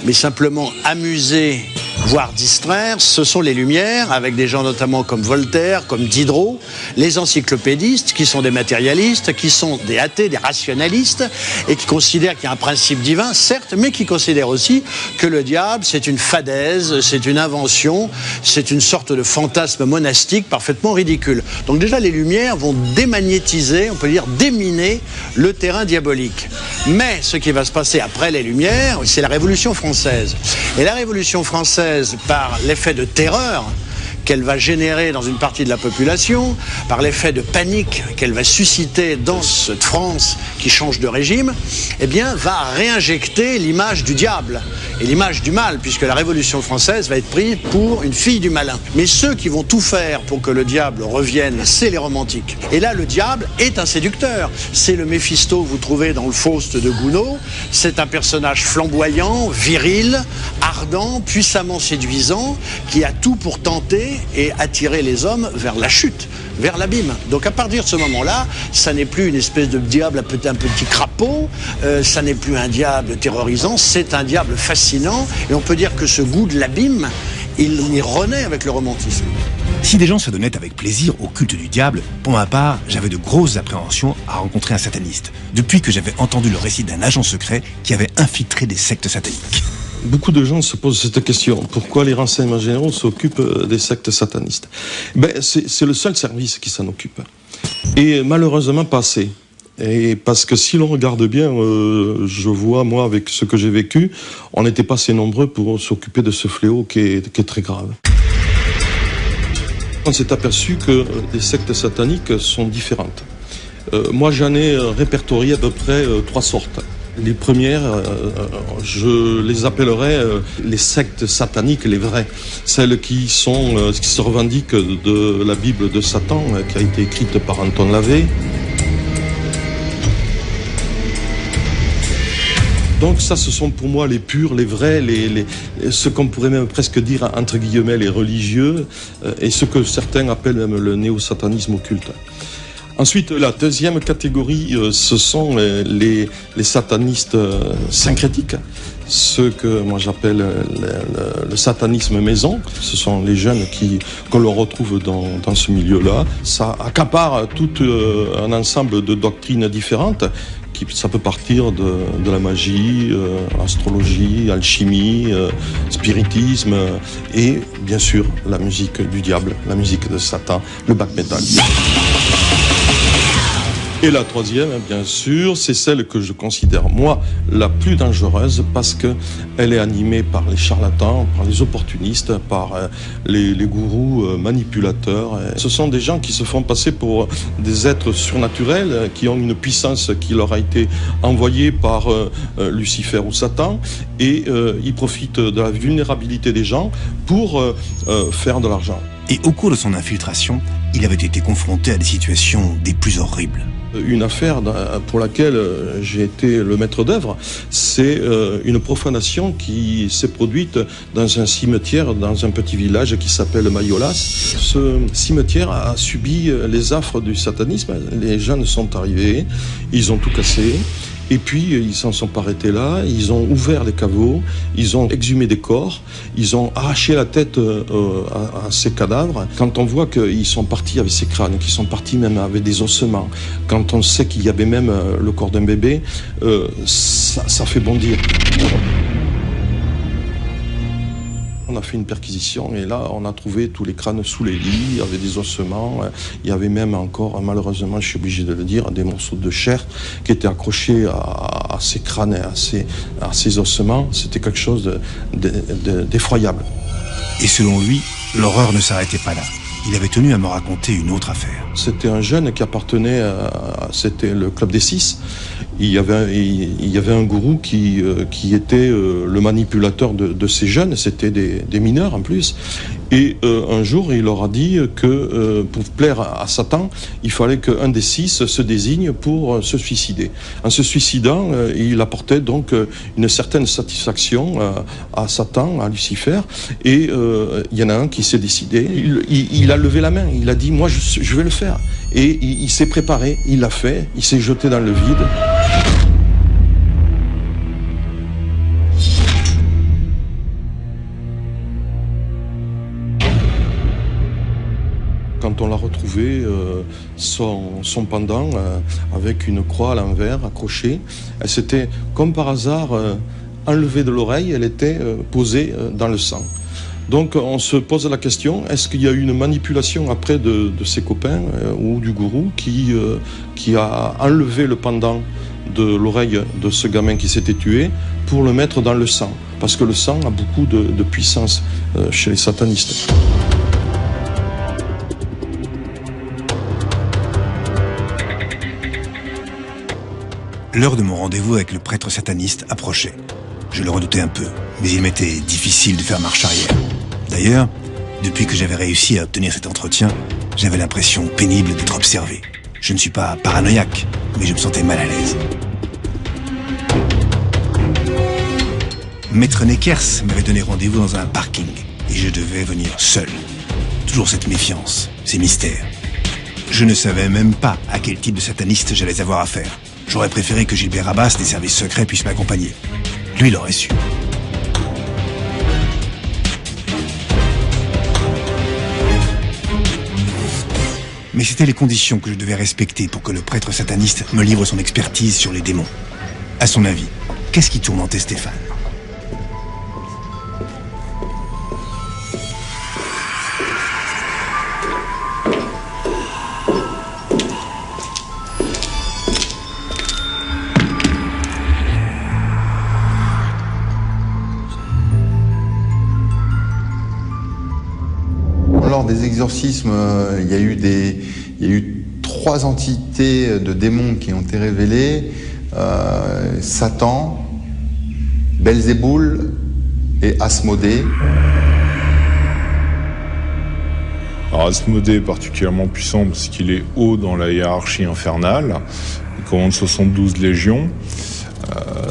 mais simplement amuser, voire distraire, ce sont les Lumières, avec des gens notamment comme Voltaire, comme Diderot, les encyclopédistes, qui sont des matérialistes, qui sont des athées, des rationalistes, et qui considèrent qu'il y a un principe divin, certes, mais qui considèrent aussi que le diable, c'est une fadaise, c'est une invention, c'est une sorte de fantasme monastique parfaitement ridicule. Donc déjà, les Lumières vont démagnétiser, on peut dire déminer, le terrain diabolique. Mais ce qui va se passer après les Lumières, c'est la Révolution française. Et la Révolution française, par l'effet de terreur qu'elle va générer dans une partie de la population, par l'effet de panique qu'elle va susciter dans cette France qui change de régime, eh bien, va réinjecter l'image du diable et l'image du mal, puisque la Révolution française va être prise pour une fille du malin. Mais ceux qui vont tout faire pour que le diable revienne, c'est les romantiques. Et là, le diable est un séducteur. C'est le Méphisto que vous trouvez dans le Faust de Gounod. C'est un personnage flamboyant, viril, ardent, puissamment séduisant, qui a tout pour tenter et attirer les hommes vers la chute, vers l'abîme. Donc à partir de ce moment-là, ça n'est plus une espèce de diable un petit crapaud, ça n'est plus un diable terrorisant, c'est un diable fascinant, et on peut dire que ce goût de l'abîme, il y renaît avec le romantisme. Si des gens se donnaient avec plaisir au culte du diable, pour ma part, j'avais de grosses appréhensions à rencontrer un sataniste, depuis que j'avais entendu le récit d'un agent secret qui avait infiltré des sectes sataniques. Beaucoup de gens se posent cette question. Pourquoi les renseignements généraux s'occupent des sectes satanistes? C'est le seul service qui s'en occupe. Et malheureusement pas assez. Et parce que si l'on regarde bien, je vois, moi, avec ce que j'ai vécu, on n'était pas assez nombreux pour s'occuper de ce fléau qui est très grave. On s'est aperçu que les sectes sataniques sont différentes. Moi, j'en ai répertorié à peu près 3 sortes. Les premières, je les appellerais les sectes sataniques, les vraies. Celles qui se revendiquent de la Bible de Satan, qui a été écrite par Anton LaVey. Donc ça, ce sont pour moi les purs, les vrais, ce qu'on pourrait même presque dire, entre guillemets, les religieux, et ce que certains appellent même le néo-satanisme occulte. Ensuite, la deuxième catégorie, ce sont les satanistes syncrétiques, ceux que moi j'appelle le satanisme maison. Ce sont les jeunes qu'on le retrouve dans ce milieu-là. Ça accapare tout un ensemble de doctrines différentes. Ça peut partir de la magie, astrologie, alchimie, spiritisme et bien sûr la musique du diable, la musique de Satan, le black metal. Et la troisième, bien sûr, c'est celle que je considère, moi, la plus dangereuse parce qu'elle est animée par les charlatans, par les opportunistes, par les gourous manipulateurs. Ce sont des gens qui se font passer pour des êtres surnaturels, qui ont une puissance qui leur a été envoyée par Lucifer ou Satan, et ils profitent de la vulnérabilité des gens pour faire de l'argent. Et au cours de son infiltration, il avait été confronté à des situations des plus horribles. Une affaire pour laquelle j'ai été le maître d'œuvre, c'est une profanation qui s'est produite dans un cimetière, dans un petit village qui s'appelle Mayolas. Ce cimetière a subi les affres du satanisme. Les jeunes sont arrivés, ils ont tout cassé. Et puis, ils s'en sont pas arrêtés là, ils ont ouvert les caveaux, ils ont exhumé des corps, ils ont arraché la tête à ces cadavres. Quand on voit qu'ils sont partis avec ces crânes, qu'ils sont partis même avec des ossements, quand on sait qu'il y avait même le corps d'un bébé, ça fait bondir. on a fait une perquisition et là, on a trouvé tous les crânes sous les lits, il y avait des ossements, il y avait même encore, malheureusement, je suis obligé de le dire, des morceaux de chair qui étaient accrochés à ces crânes et à ces ossements. C'était quelque chose d'effroyable. Et selon lui, l'horreur ne s'arrêtait pas là. Il avait tenu à me raconter une autre affaire. C'était un jeune qui appartenait c'était le Club des Six. Il y avait un gourou qui était le manipulateur de ces jeunes. C'était des mineurs en plus. Et un jour, il leur a dit que pour plaire à Satan, il fallait qu'un des 6 se désigne pour se suicider. En se suicidant, il apportait donc une certaine satisfaction à Satan, à Lucifer. Et il y en a un qui s'est décidé. Il a levé la main. Il a dit, moi, je vais le faire. Et il s'est préparé. Il l'a fait. Il s'est jeté dans le vide. Quand on l'a retrouvé, son pendant, avec une croix à l'envers, accrochée, elle s'était, comme par hasard, enlevée de l'oreille, elle était posée dans le sang. Donc on se pose la question, est-ce qu'il y a eu une manipulation après de ses copains ou du gourou qui a enlevé le pendant de l'oreille de ce gamin qui s'était tué pour le mettre dans le sang? Parce que le sang a beaucoup de puissance chez les satanistes. L'heure de mon rendez-vous avec le prêtre sataniste approchait. Je le redoutais un peu, mais il m'était difficile de faire marche arrière. D'ailleurs, depuis que j'avais réussi à obtenir cet entretien, j'avais l'impression pénible d'être observé. Je ne suis pas paranoïaque, mais je me sentais mal à l'aise. Maître Neckers m'avait donné rendez-vous dans un parking, et je devais venir seul. Toujours cette méfiance, ces mystères. Je ne savais même pas à quel type de sataniste j'allais avoir affaire. J'aurais préféré que Gilbert Abbas des services secrets puisse m'accompagner. Lui, il aurait su. Mais c'était les conditions que je devais respecter pour que le prêtre sataniste me livre son expertise sur les démons. À son avis, qu'est-ce qui tourmentait Stéphane ? Lors des exorcismes, il y a eu 3 entités de démons qui ont été révélées. Satan, Belzéboul et Asmodée. Alors Asmodée est particulièrement puissant parce qu'il est haut dans la hiérarchie infernale. Il commande 72 légions.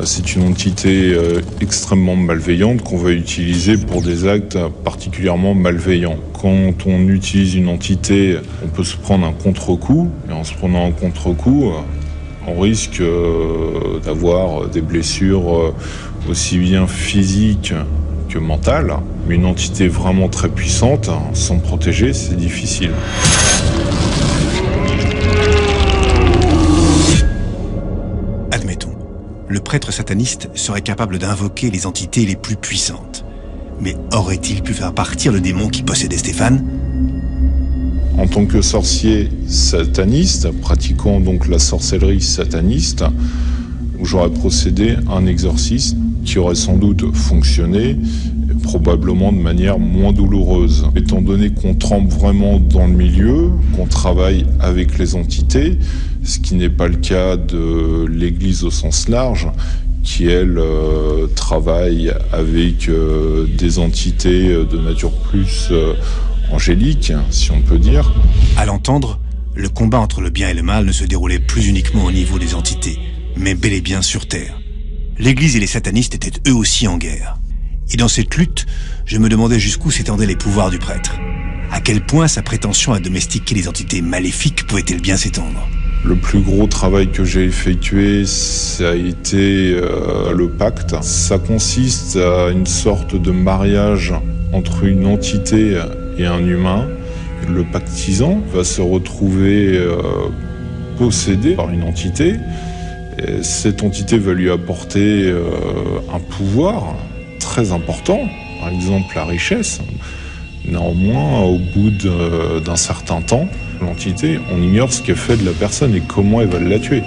C'est une entité extrêmement malveillante qu'on va utiliser pour des actes particulièrement malveillants. Quand on utilise une entité, on peut se prendre un contre-coup, et en se prenant un contre-coup, on risque d'avoir des blessures aussi bien physiques que mentales. Mais une entité vraiment très puissante, sans protéger, c'est difficile. Le prêtre sataniste serait capable d'invoquer les entités les plus puissantes. Mais aurait-il pu faire partir le démon qui possédait Stéphane ? En tant que sorcier sataniste, pratiquant donc la sorcellerie sataniste, j'aurais procédé à un exorcisme qui aurait sans doute fonctionné, probablement de manière moins douloureuse. Étant donné qu'on trempe vraiment dans le milieu, qu'on travaille avec les entités, ce qui n'est pas le cas de l'Église au sens large, qui, elle, travaille avec des entités de nature plus angélique, si on peut dire. À l'entendre, le combat entre le bien et le mal ne se déroulait plus uniquement au niveau des entités, mais bel et bien sur Terre. L'Église et les satanistes étaient eux aussi en guerre. Et dans cette lutte, je me demandais jusqu'où s'étendaient les pouvoirs du prêtre. À quel point sa prétention à domestiquer les entités maléfiques pouvait-elle bien s'étendre ? Le plus gros travail que j'ai effectué, ça a été le pacte. Ça consiste à une sorte de mariage entre une entité et un humain. Le pactisant va se retrouver possédé par une entité. Et cette entité va lui apporter un pouvoir très important, par exemple la richesse. Néanmoins, au bout d'un certain temps, l'entité, on ignore ce qu'elle fait de la personne et comment elle va la tuer.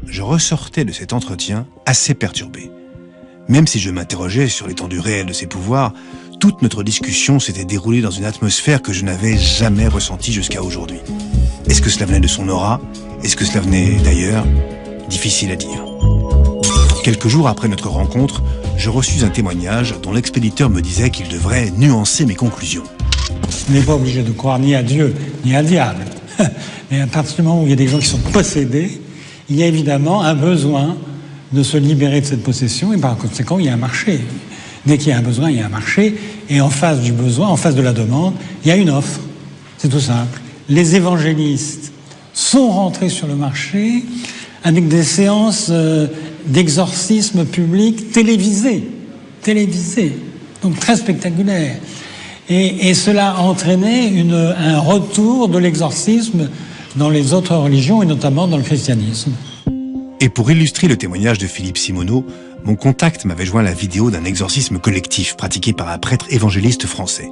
Je ressortais de cet entretien assez perturbé. Même si je m'interrogeais sur l'étendue réelle de ses pouvoirs, toute notre discussion s'était déroulée dans une atmosphère que je n'avais jamais ressentie jusqu'à aujourd'hui. Est-ce que cela venait de son aura? Est-ce que cela venait d'ailleurs? Difficile à dire. Quelques jours après notre rencontre, je reçus un témoignage dont l'expéditeur me disait qu'il devrait nuancer mes conclusions. On n'est pas obligé de croire ni à Dieu, ni à diable. Mais à partir du moment où il y a des gens qui sont possédés, il y a évidemment un besoin de se libérer de cette possession, et par conséquent, il y a un marché. Dès qu'il y a un besoin, il y a un marché, et en face du besoin, en face de la demande, il y a une offre. C'est tout simple. Les évangélistes sont rentrés sur le marché avec des séances d'exorcisme public télévisées, donc très spectaculaires. Et cela a entraîné un retour de l'exorcisme dans les autres religions, et notamment dans le christianisme. Et pour illustrer le témoignage de Philippe Simoneau, mon contact m'avait joint la vidéo d'un exorcisme collectif pratiqué par un prêtre évangéliste français.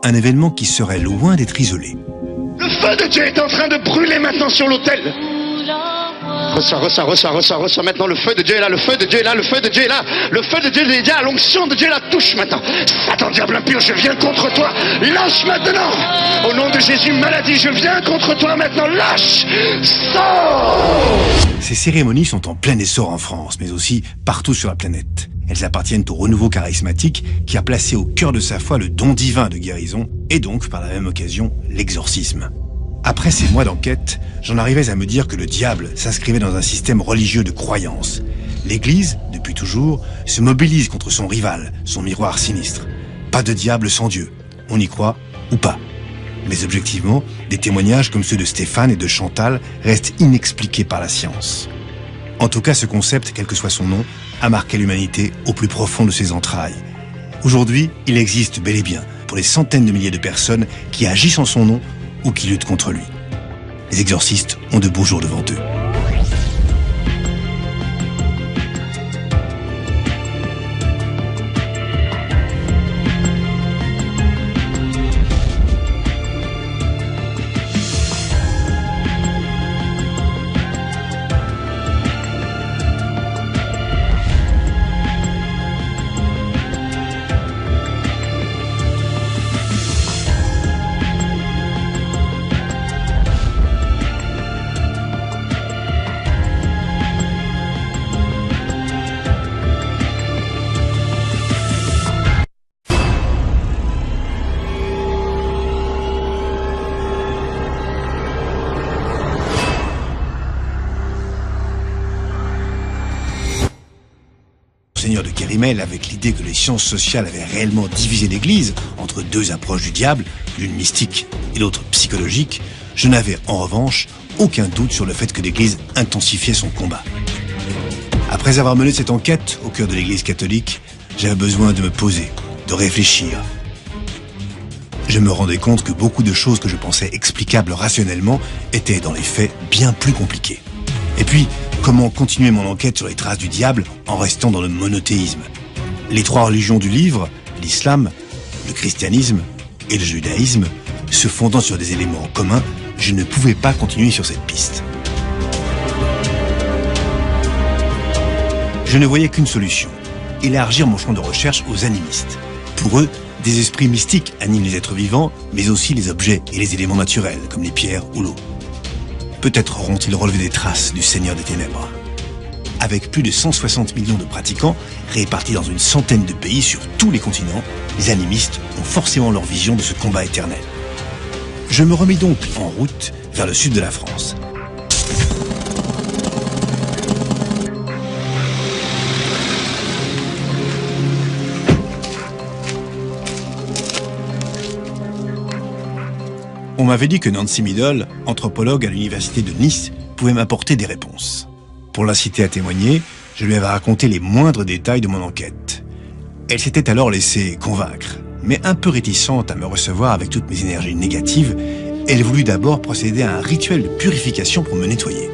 Un événement qui serait loin d'être isolé. Le feu de Dieu est en train de brûler maintenant sur l'autel. Ressort. Maintenant, le feu de Dieu est là, le feu de Dieu est là, le feu de Dieu est là. Le feu de Dieu est là, l'onction de Dieu la touche maintenant. Satan, diable impur, je viens contre toi. Lâche maintenant. Au nom de Jésus, maladie, je viens contre toi maintenant. Lâche. Sors. Ces cérémonies sont en plein essor en France, mais aussi partout sur la planète. Elles appartiennent au renouveau charismatique qui a placé au cœur de sa foi le don divin de guérison et donc, par la même occasion, l'exorcisme. Après ces mois d'enquête, j'en arrivais à me dire que le diable s'inscrivait dans un système religieux de croyance. L'Église, depuis toujours, se mobilise contre son rival, son miroir sinistre. Pas de diable sans Dieu, on y croit ou pas. Mais objectivement, des témoignages comme ceux de Stéphane et de Chantal restent inexpliqués par la science. En tout cas, ce concept, quel que soit son nom, a marqué l'humanité au plus profond de ses entrailles. Aujourd'hui, il existe bel et bien pour les centaines de milliers de personnes qui agissent en son nom ou qui luttent contre lui. Les exorcistes ont de beaux jours devant eux. Seigneur de Kérimel, avec l'idée que les sciences sociales avaient réellement divisé l'Église entre deux approches du diable, l'une mystique et l'autre psychologique, je n'avais en revanche aucun doute sur le fait que l'Église intensifiait son combat. Après avoir mené cette enquête au cœur de l'Église catholique, j'avais besoin de me poser, de réfléchir. Je me rendais compte que beaucoup de choses que je pensais explicables rationnellement étaient dans les faits bien plus compliquées. Et puis, comment continuer mon enquête sur les traces du diable en restant dans le monothéisme? Les trois religions du livre, l'islam, le christianisme et le judaïsme, se fondant sur des éléments communs, je ne pouvais pas continuer sur cette piste. Je ne voyais qu'une solution, élargir mon champ de recherche aux animistes. Pour eux, des esprits mystiques animent les êtres vivants, mais aussi les objets et les éléments naturels, comme les pierres ou l'eau. Peut-être auront-ils relevé des traces du Seigneur des Ténèbres. Avec plus de 160 millions de pratiquants, répartis dans une centaine de pays sur tous les continents, les animistes ont forcément leur vision de ce combat éternel. Je me remis donc en route vers le sud de la France. On m'avait dit que Nancy Middle, anthropologue à l'université de Nice, pouvait m'apporter des réponses. Pour l'inciter à témoigner, je lui avais raconté les moindres détails de mon enquête. Elle s'était alors laissée convaincre, mais un peu réticente à me recevoir avec toutes mes énergies négatives, elle voulut d'abord procéder à un rituel de purification pour me nettoyer.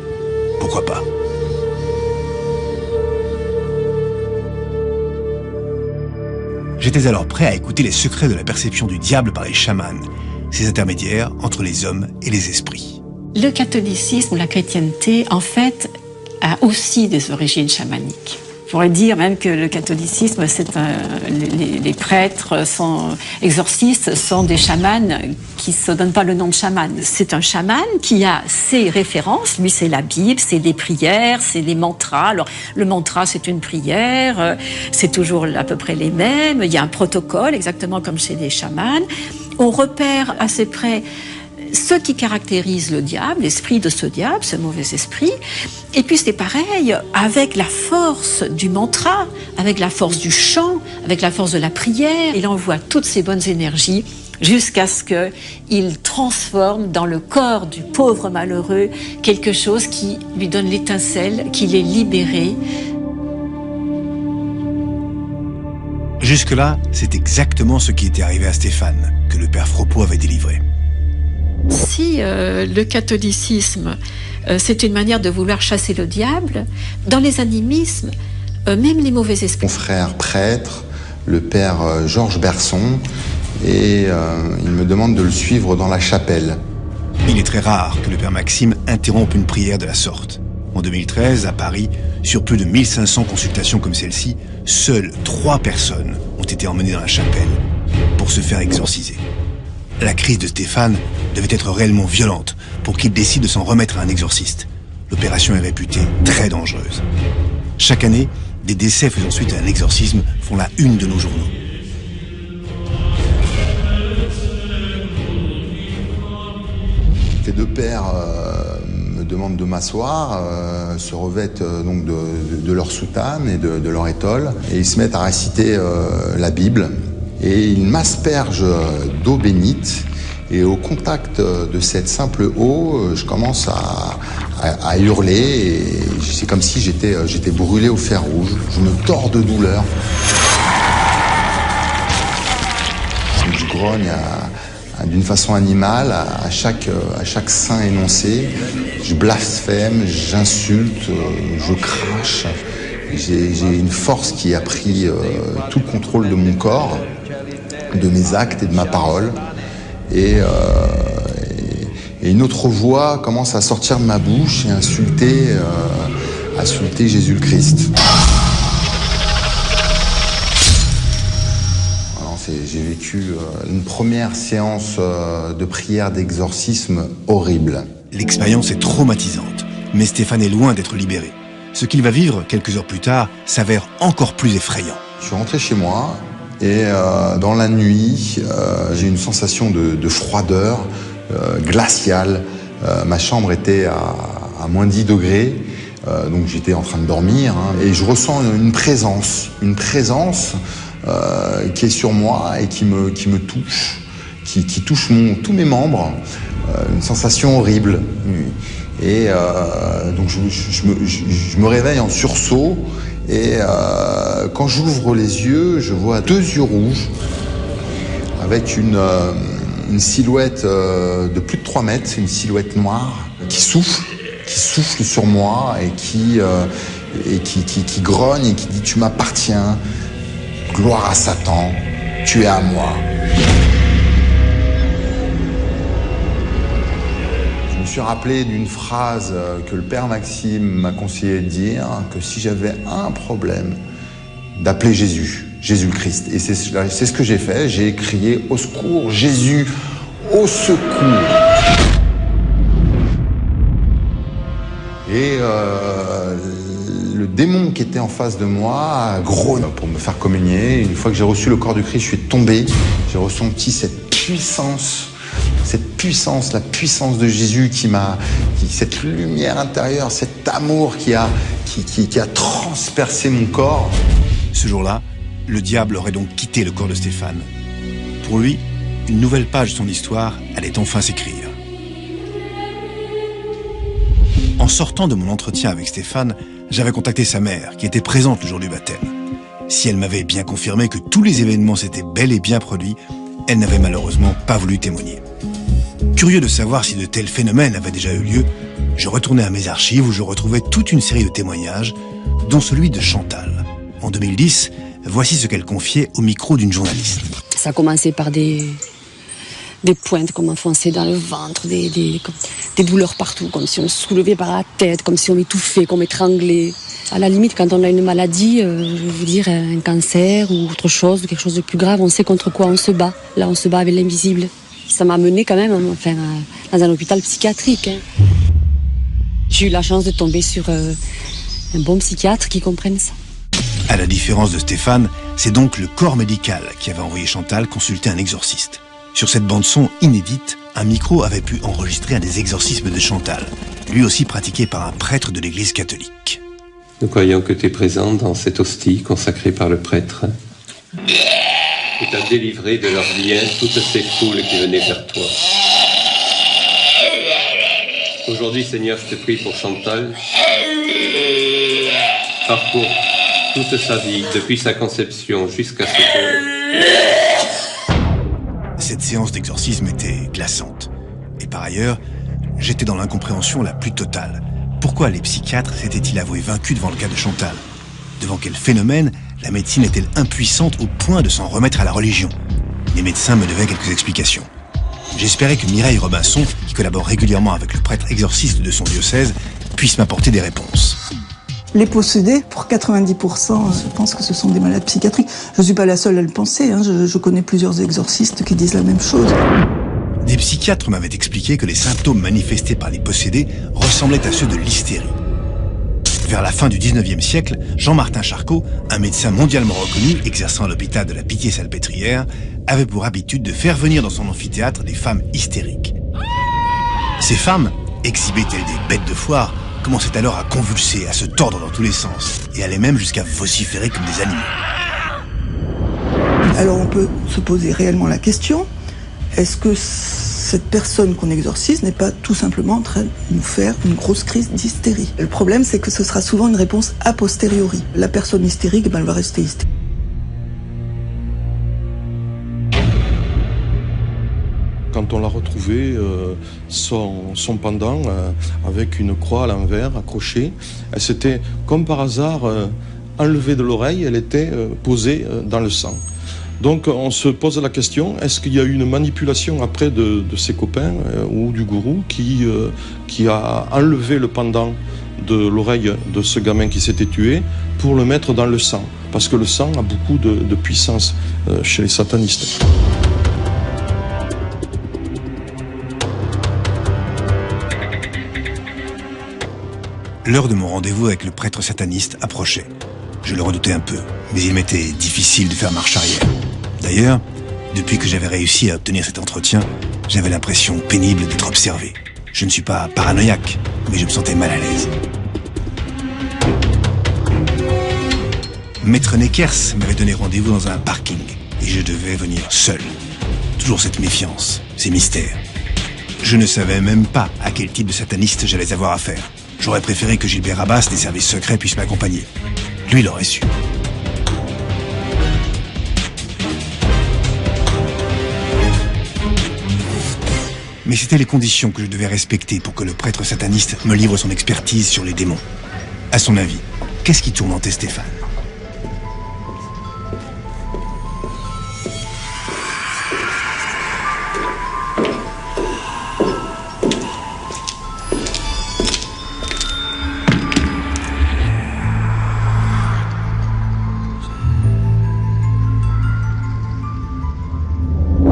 Pourquoi pas? J'étais alors prêt à écouter les secrets de la perception du diable par les chamans, ces intermédiaires entre les hommes et les esprits. Le catholicisme ou la chrétienté, en fait, a aussi des origines chamaniques. On pourrait dire même que le catholicisme, les prêtres exorcistes sont des chamans qui ne se donnent pas le nom de chaman. C'est un chaman qui a ses références. Lui, c'est la Bible, c'est des prières, c'est des mantras. Alors, le mantra, c'est une prière, c'est toujours à peu près les mêmes. Il y a un protocole, exactement comme chez les chamans. On repère assez près ce qui caractérise le diable, l'esprit de ce diable, ce mauvais esprit. Et puis c'est pareil avec la force du mantra, avec la force du chant, avec la force de la prière. Il envoie toutes ces bonnes énergies jusqu'à ce qu'il transforme dans le corps du pauvre malheureux quelque chose qui lui donne l'étincelle, qu'il est libéré. Jusque-là, c'est exactement ce qui était arrivé à Stéphane, que le père Fropeau avait délivré. Si le catholicisme, c'est une manière de vouloir chasser le diable, dans les animismes, même les mauvais esprits. Mon frère prêtre, le père Georges Berson, et il me demande de le suivre dans la chapelle. Il est très rare que le père Maxime interrompe une prière de la sorte. En 2013, à Paris, sur plus de 1500 consultations comme celle-ci, seules 3 personnes ont été emmenées dans la chapelle pour se faire exorciser. La crise de Stéphane devait être réellement violente pour qu'il décide de s'en remettre à un exorciste. L'opération est réputée très dangereuse. Chaque année, des décès faisant suite à un exorcisme font la une de nos journaux. Les 2 pères me demandent de m'asseoir, se revêtent donc de leur soutane et de leur étole, et ils se mettent à réciter la Bible. Et ils m'aspergent d'eau bénite, et au contact de cette simple eau, je commence à hurler, et c'est comme si j'étais brûlé au fer rouge. Je me tords de douleur. Je grogne d'une façon animale à chaque saint énoncé. Je blasphème, j'insulte, je crache. J'ai une force qui a pris tout le contrôle de mon corps, de mes actes et de ma parole. Et une autre voix commence à sortir de ma bouche et insulter Jésus le Christ. J'ai vécu une première séance de prière d'exorcisme horrible. L'expérience est traumatisante, mais Stéphane est loin d'être libéré. Ce qu'il va vivre quelques heures plus tard s'avère encore plus effrayant. Je suis rentré chez moi et dans la nuit, j'ai eu une sensation de froideur glaciale. Ma chambre était à moins 10 degrés, donc j'étais en train de dormir, et je ressens une présence qui est sur moi et qui me touche, qui touche tous mes membres, une sensation horrible. Et donc je me réveille en sursaut, et quand j'ouvre les yeux, je vois 2 yeux rouges avec une silhouette de plus de 3 mètres, une silhouette noire qui souffle sur moi et qui grogne et qui dit « Tu m'appartiens, gloire à Satan, tu es à moi ». Je me suis rappelé d'une phrase que le père Maxime m'a conseillé de dire, que si j'avais un problème, d'appeler Jésus le Christ. Et c'est ce que j'ai fait, j'ai crié « Au secours, Jésus, au secours !» Et le démon qui était en face de moi grogne pour me faire communier. Une fois que j'ai reçu le corps du Christ, je suis tombé, j'ai ressenti cette puissance, la puissance de Jésus cette lumière intérieure, cet amour qui a transpercé mon corps. Ce jour-là, le diable aurait donc quitté le corps de Stéphane. Pour lui, une nouvelle page de son histoire allait enfin s'écrire. En sortant de mon entretien avec Stéphane, j'avais contacté sa mère, qui était présente le jour du baptême. Si elle m'avait bien confirmé que tous les événements s'étaient bel et bien produits, elle n'avait malheureusement pas voulu témoigner. Curieux de savoir si de tels phénomènes avaient déjà eu lieu, je retournais à mes archives où je retrouvais toute une série de témoignages, dont celui de Chantal. En 2010, Voici ce qu'elle confiait au micro d'une journaliste. Ça a commencé par des pointes qu'on m'enfonçait dans le ventre, des douleurs partout, comme si on me soulevait par la tête, comme si on m'étouffait, qu'on m'étranglait. À la limite, quand on a une maladie, je vais vous dire un cancer ou autre chose, quelque chose de plus grave, on sait contre quoi on se bat. Là, on se bat avec l'invisible. Ça m'a mené quand même dans un hôpital psychiatrique. J'ai eu la chance de tomber sur un bon psychiatre qui comprenne ça. À la différence de Stéphane, c'est donc le corps médical qui avait envoyé Chantal consulter un exorciste. Sur cette bande-son inédite, un micro avait pu enregistrer un des exorcismes de Chantal, lui aussi pratiqué par un prêtre de l'église catholique. Nous croyons que tu es présent dans cette hostie consacrée par le prêtre. Et t'as délivré de leurs liens toutes ces foules qui venaient vers toi. Aujourd'hui, Seigneur, je te prie pour Chantal. Parcours toute sa vie, depuis sa conception jusqu'à ce que... Cette séance d'exorcisme était glaçante. Et par ailleurs, j'étais dans l'incompréhension la plus totale. Pourquoi les psychiatres s'étaient-ils avoués vaincus devant le cas de Chantal? Devant quel phénomène la médecine est-elle impuissante au point de s'en remettre à la religion? Les médecins me devaient quelques explications. J'espérais que Mireille Robinson, qui collabore régulièrement avec le prêtre exorciste de son diocèse, puisse m'apporter des réponses. Les possédés, pour 90%, je pense que ce sont des malades psychiatriques. Je ne suis pas la seule à le penser, je connais plusieurs exorcistes qui disent la même chose. Des psychiatres m'avaient expliqué que les symptômes manifestés par les possédés ressemblaient à ceux de l'hystérie. Vers la fin du 19e siècle, Jean-Martin Charcot, un médecin mondialement reconnu exerçant à l'hôpital de la Pitié-Salpêtrière, avait pour habitude de faire venir dans son amphithéâtre des femmes hystériques. Ces femmes, exhibées telles des bêtes de foire, commençaient alors à convulser, à se tordre dans tous les sens, et allaient même jusqu'à vociférer comme des animaux. Alors on peut se poser réellement la question, est-ce que cette personne qu'on exorcise n'est pas tout simplement en train de nous faire une grosse crise d'hystérie? Le problème, c'est que ce sera souvent une réponse a posteriori. La personne hystérique, elle va rester hystérique. Quand on l'a retrouvé, son pendant, avec une croix à l'envers, accrochée, elle s'était, comme par hasard, enlevée de l'oreille, elle était posée dans le sang. Donc on se pose la question, est-ce qu'il y a eu une manipulation après de ses copains ou du gourou qui a enlevé le pendant de l'oreille de ce gamin qui s'était tué pour le mettre dans le sang? Parce que le sang a beaucoup de puissance chez les satanistes. L'heure de mon rendez-vous avec le prêtre sataniste approchait. Je le redoutais un peu, mais il m'était difficile de faire marche arrière. D'ailleurs, depuis que j'avais réussi à obtenir cet entretien, j'avais l'impression pénible d'être observé. Je ne suis pas paranoïaque, mais je me sentais mal à l'aise. Maître Neckers m'avait donné rendez-vous dans un parking, et je devais venir seul. Toujours cette méfiance, ces mystères. Je ne savais même pas à quel type de sataniste j'allais avoir affaire. J'aurais préféré que Gilbert Rabas des services secrets puisse m'accompagner. Lui, il aurait su. Mais c'était les conditions que je devais respecter pour que le prêtre sataniste me livre son expertise sur les démons. À son avis, qu'est-ce qui tourmentait Stéphane ?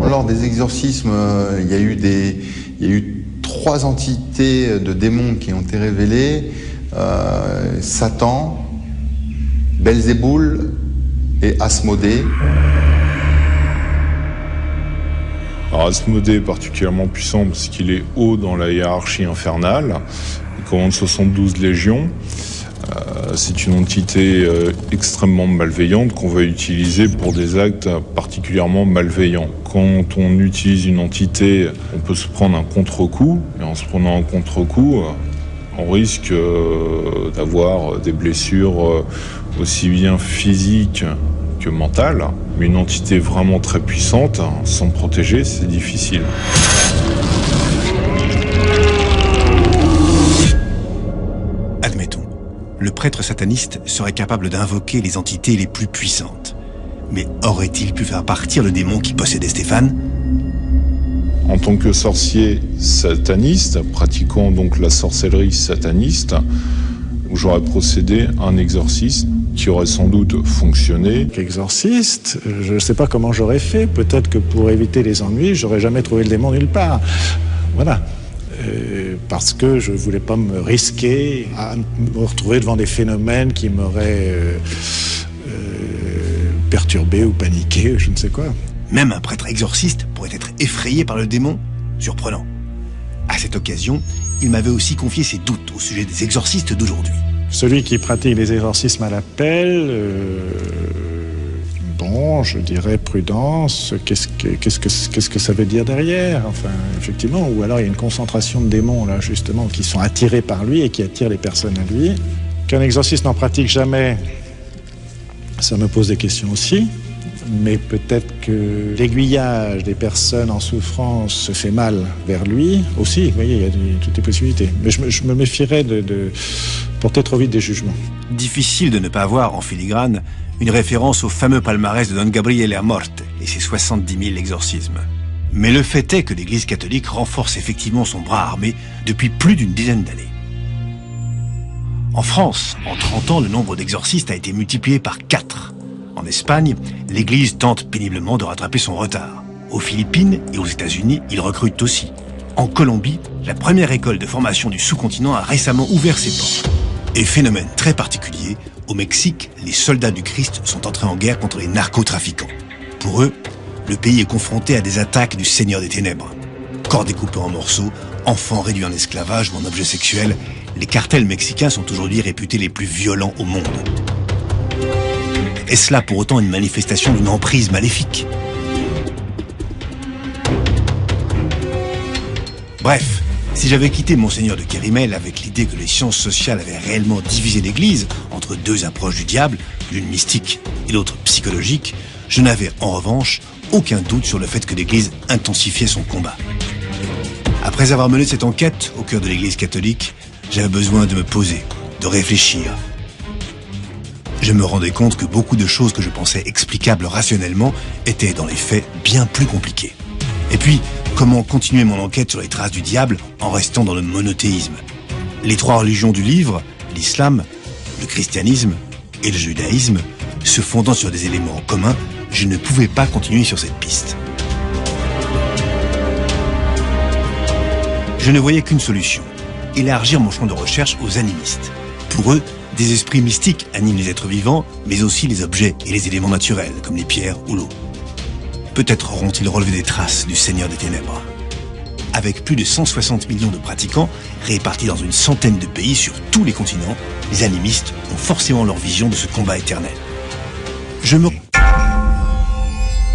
Lors des exorcismes, il y a eu 3 entités de démons qui ont été révélées. Satan, Belzéboul et Asmodée. Alors Asmodée est particulièrement puissant parce qu'il est haut dans la hiérarchie infernale. Il commande 72 légions. C'est une entité extrêmement malveillante qu'on va utiliser pour des actes particulièrement malveillants. Quand on utilise une entité, on peut se prendre un contre-coup, et en se prenant un contre-coup, on risque d'avoir des blessures aussi bien physiques que mentales. Mais une entité vraiment très puissante, sans protéger, c'est difficile. Admettons. Le prêtre sataniste serait capable d'invoquer les entités les plus puissantes. Mais aurait-il pu faire partir le démon qui possédait Stéphane ? En tant que sorcier sataniste, pratiquant donc la sorcellerie sataniste, j'aurais procédé à un exorcisme qui aurait sans doute fonctionné. Exorciste, je ne sais pas comment j'aurais fait. Peut-être que pour éviter les ennuis, j'aurais jamais trouvé le démon nulle part. Voilà. Parce que je ne voulais pas me risquer à me retrouver devant des phénomènes qui m'auraient perturbé ou paniqué, je ne sais quoi. Même un prêtre exorciste pourrait être effrayé par le démon. Surprenant. À cette occasion, il m'avait aussi confié ses doutes au sujet des exorcistes d'aujourd'hui. Celui qui pratique les exorcismes à l'appel, bon, je dirais prudence. Qu'est-ce que ça veut dire derrière ? Enfin, effectivement, ou alors il y a une concentration de démons là, justement, qui sont attirés par lui et qui attirent les personnes à lui. Qu'un exorciste n'en pratique jamais, ça me pose des questions aussi. Mais peut-être que l'aiguillage des personnes en souffrance se fait mal vers lui aussi. Vous voyez, il y a toutes les possibilités. Mais je me méfierais de porter trop vite des jugements. Difficile de ne pas avoir en filigrane une référence au fameux palmarès de Don Gabriele Amorte et ses 70 000 exorcismes. Mais le fait est que l'Église catholique renforce effectivement son bras armé depuis plus d'une dizaine d'années. En France, en 30 ans, le nombre d'exorcistes a été multiplié par 4. En Espagne, l'Église tente péniblement de rattraper son retard. Aux Philippines et aux États-Unis, ils recrutent aussi. En Colombie, la première école de formation du sous-continent a récemment ouvert ses portes. Et phénomène très particulier, au Mexique, les soldats du Christ sont entrés en guerre contre les narcotrafiquants. Pour eux, le pays est confronté à des attaques du Seigneur des Ténèbres. Corps découpés en morceaux, enfants réduits en esclavage ou en objets sexuels, les cartels mexicains sont aujourd'hui réputés les plus violents au monde. Est-ce là pour autant une manifestation d'une emprise maléfique ? Bref, si j'avais quitté Monseigneur de Kérimel avec l'idée que les sciences sociales avaient réellement divisé l'Église entre deux approches du diable, l'une mystique et l'autre psychologique, je n'avais en revanche aucun doute sur le fait que l'Église intensifiait son combat. Après avoir mené cette enquête au cœur de l'Église catholique, j'avais besoin de me poser, de réfléchir. Je me rendais compte que beaucoup de choses que je pensais explicables rationnellement étaient dans les faits bien plus compliquées. Et puis, comment continuer mon enquête sur les traces du diable en restant dans le monothéisme ? Les 3 religions du livre, l'islam, le christianisme et le judaïsme, se fondant sur des éléments communs, je ne pouvais pas continuer sur cette piste. Je ne voyais qu'une solution, élargir mon champ de recherche aux animistes. Pour eux, des esprits mystiques animent les êtres vivants, mais aussi les objets et les éléments naturels, comme les pierres ou l'eau. Peut-être auront-ils relevé des traces du Seigneur des Ténèbres. Avec plus de 160 millions de pratiquants, répartis dans une centaine de pays sur tous les continents, les animistes ont forcément leur vision de ce combat éternel.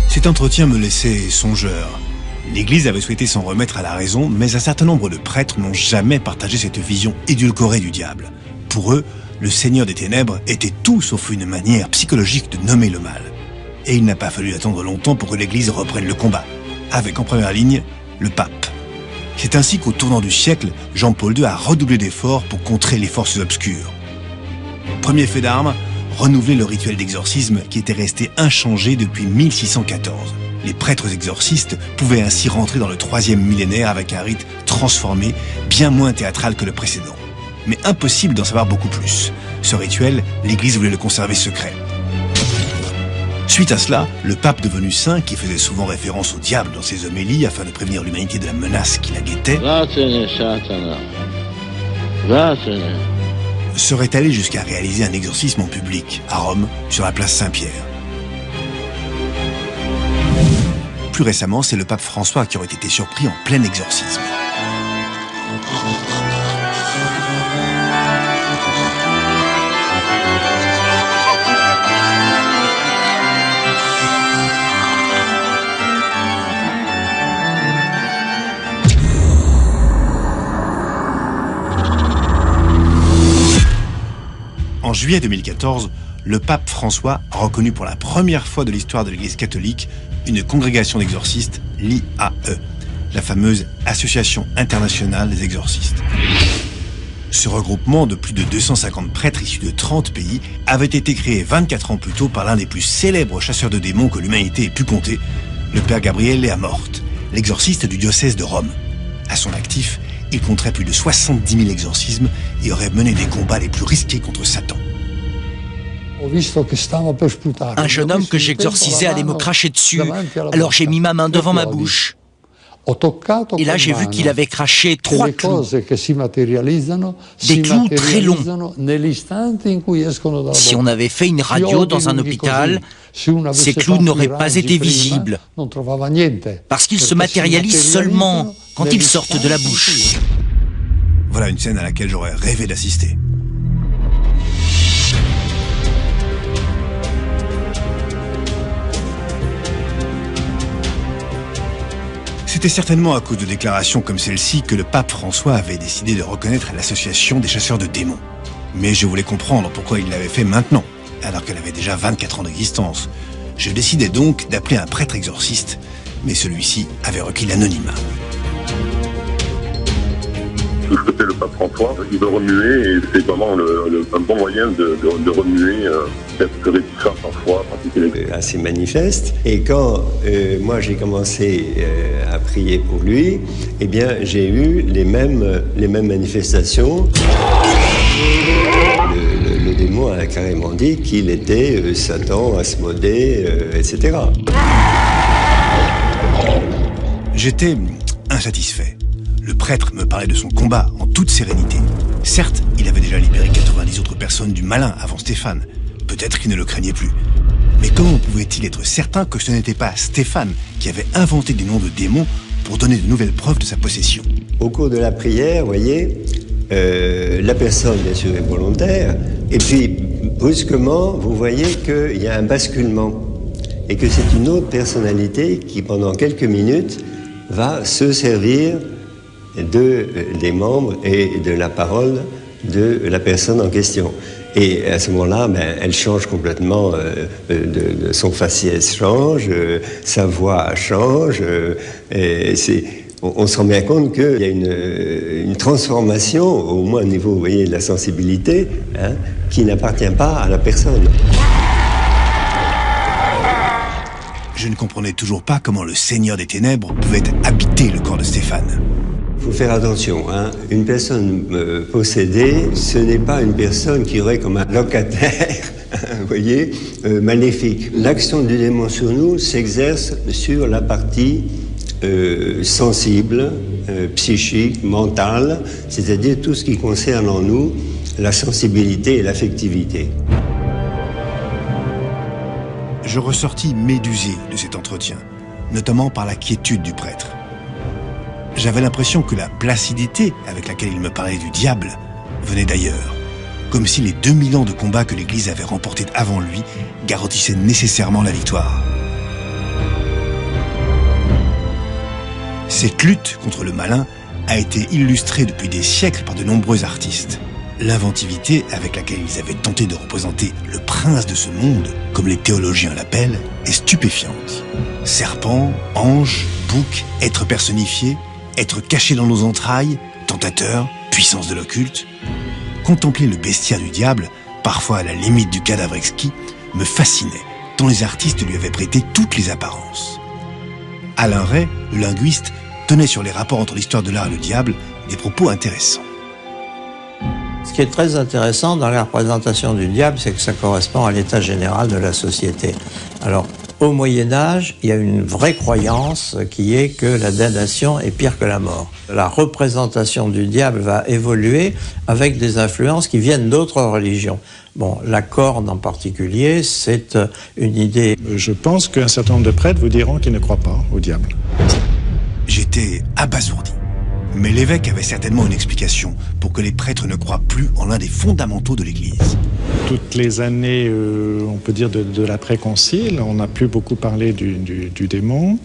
Cet entretien me laissait songeur. L'Église avait souhaité s'en remettre à la raison, mais un certain nombre de prêtres n'ont jamais partagé cette vision édulcorée du diable. Pour eux, le Seigneur des Ténèbres était tout sauf une manière psychologique de nommer le mal. Et il n'a pas fallu attendre longtemps pour que l'Église reprenne le combat, avec en première ligne le pape. C'est ainsi qu'au tournant du siècle, Jean-Paul II a redoublé d'efforts pour contrer les forces obscures. Premier fait d'armes, renouveler le rituel d'exorcisme qui était resté inchangé depuis 1614. Les prêtres exorcistes pouvaient ainsi rentrer dans le 3e millénaire avec un rite transformé, bien moins théâtral que le précédent. Mais impossible d'en savoir beaucoup plus. Ce rituel, l'Église voulait le conserver secret. Suite à cela, le pape devenu saint, qui faisait souvent référence au diable dans ses homélies afin de prévenir l'humanité de la menace qui la guettait, serait allé jusqu'à réaliser un exorcisme en public, à Rome, sur la place Saint-Pierre. Plus récemment, c'est le pape François qui aurait été surpris en plein exorcisme. En juillet 2014, le pape François a reconnu pour la première fois de l'histoire de l'Église catholique une congrégation d'exorcistes, l'IAE, la fameuse Association internationale des exorcistes. Ce regroupement de plus de 250 prêtres issus de 30 pays avait été créé 24 ans plus tôt par l'un des plus célèbres chasseurs de démons que l'humanité ait pu compter, le père Gabriele Amort, l'exorciste du diocèse de Rome. À son actif, il compterait plus de 70 000 exorcismes et aurait mené des combats les plus risqués contre Satan. Un jeune homme que j'exorcisais allait me cracher dessus, alors j'ai mis ma main devant ma bouche. Et là, j'ai vu qu'il avait craché 3 clous. Des clous très longs. Si on avait fait une radio dans un hôpital, ces clous n'auraient pas été visibles, parce qu'ils se matérialisent seulement quand ils sortent de la bouche. Voilà une scène à laquelle j'aurais rêvé d'assister. C'était certainement à cause de déclarations comme celle-ci que le pape François avait décidé de reconnaître l'association des chasseurs de démons. Mais je voulais comprendre pourquoi il l'avait fait maintenant, alors qu'elle avait déjà 24 ans d'existence. Je décidai donc d'appeler un prêtre exorciste, mais celui-ci avait requis l'anonymat. Tout ce que fait le pape François, il veut remuer et c'est vraiment un bon moyen de remuer, d'être réticent parfois, assez manifeste. Et quand moi j'ai commencé à prier pour lui, eh bien j'ai eu les mêmes manifestations. Le démon a carrément dit qu'il était Satan, Asmodée, etc. J'étais insatisfait. Le prêtre me parlait de son combat en toute sérénité. Certes, il avait déjà libéré 90 autres personnes du malin avant Stéphane. Peut-être qu'il ne le craignait plus. Mais comment pouvait-il être certain que ce n'était pas Stéphane qui avait inventé des noms de démons pour donner de nouvelles preuves de sa possession? Au cours de la prière, vous voyez, la personne, bien sûr, est volontaire. Et puis, brusquement, vous voyez qu'il y a un basculement. Et que c'est une autre personnalité qui, pendant quelques minutes, va se servir des membres et de la parole de la personne en question. Et à ce moment-là, elle change complètement, son faciès change, sa voix change, on se rend bien compte qu'il y a une transformation, au moins au niveau, vous voyez, de la sensibilité, hein, qui n'appartient pas à la personne. Je ne comprenais toujours pas comment le Seigneur des Ténèbres pouvait habiter le corps de Stéphane. Il faut faire attention, hein. Une personne possédée, ce n'est pas une personne qui aurait comme un locataire, vous voyez, maléfique. L'action du démon sur nous s'exerce sur la partie sensible, psychique, mentale, c'est-à-dire tout ce qui concerne en nous la sensibilité et l'affectivité. Je ressortis médusé de cet entretien, notamment par la quiétude du prêtre. J'avais l'impression que la placidité avec laquelle il me parlait du diable venait d'ailleurs, comme si les 2000 ans de combat que l'Église avait remportés avant lui garantissaient nécessairement la victoire. Cette lutte contre le malin a été illustrée depuis des siècles par de nombreux artistes. L'inventivité avec laquelle ils avaient tenté de représenter le prince de ce monde, comme les théologiens l'appellent, est stupéfiante. Serpents, anges, boucs, êtres personnifiés, êtres cachés dans nos entrailles, tentateurs, puissance de l'occulte. Contempler le bestiaire du diable, parfois à la limite du cadavre exquis, me fascinait, tant les artistes lui avaient prêté toutes les apparences. Alain Ray, le linguiste, tenait sur les rapports entre l'histoire de l'art et le diable des propos intéressants. Ce qui est très intéressant dans la représentation du diable, c'est que ça correspond à l'état général de la société. Alors, au Moyen-Âge, il y a une vraie croyance qui est que la damnation est pire que la mort. La représentation du diable va évoluer avec des influences qui viennent d'autres religions. Bon, la corne en particulier, c'est une idée. Je pense qu'un certain nombre de prêtres vous diront qu'ils ne croient pas au diable. J'étais abasourdi. Mais l'évêque avait certainement une explication pour que les prêtres ne croient plus en l'un des fondamentaux de l'Église. Toutes les années, on peut dire de l'après-concile, on n'a plus beaucoup parlé du démon.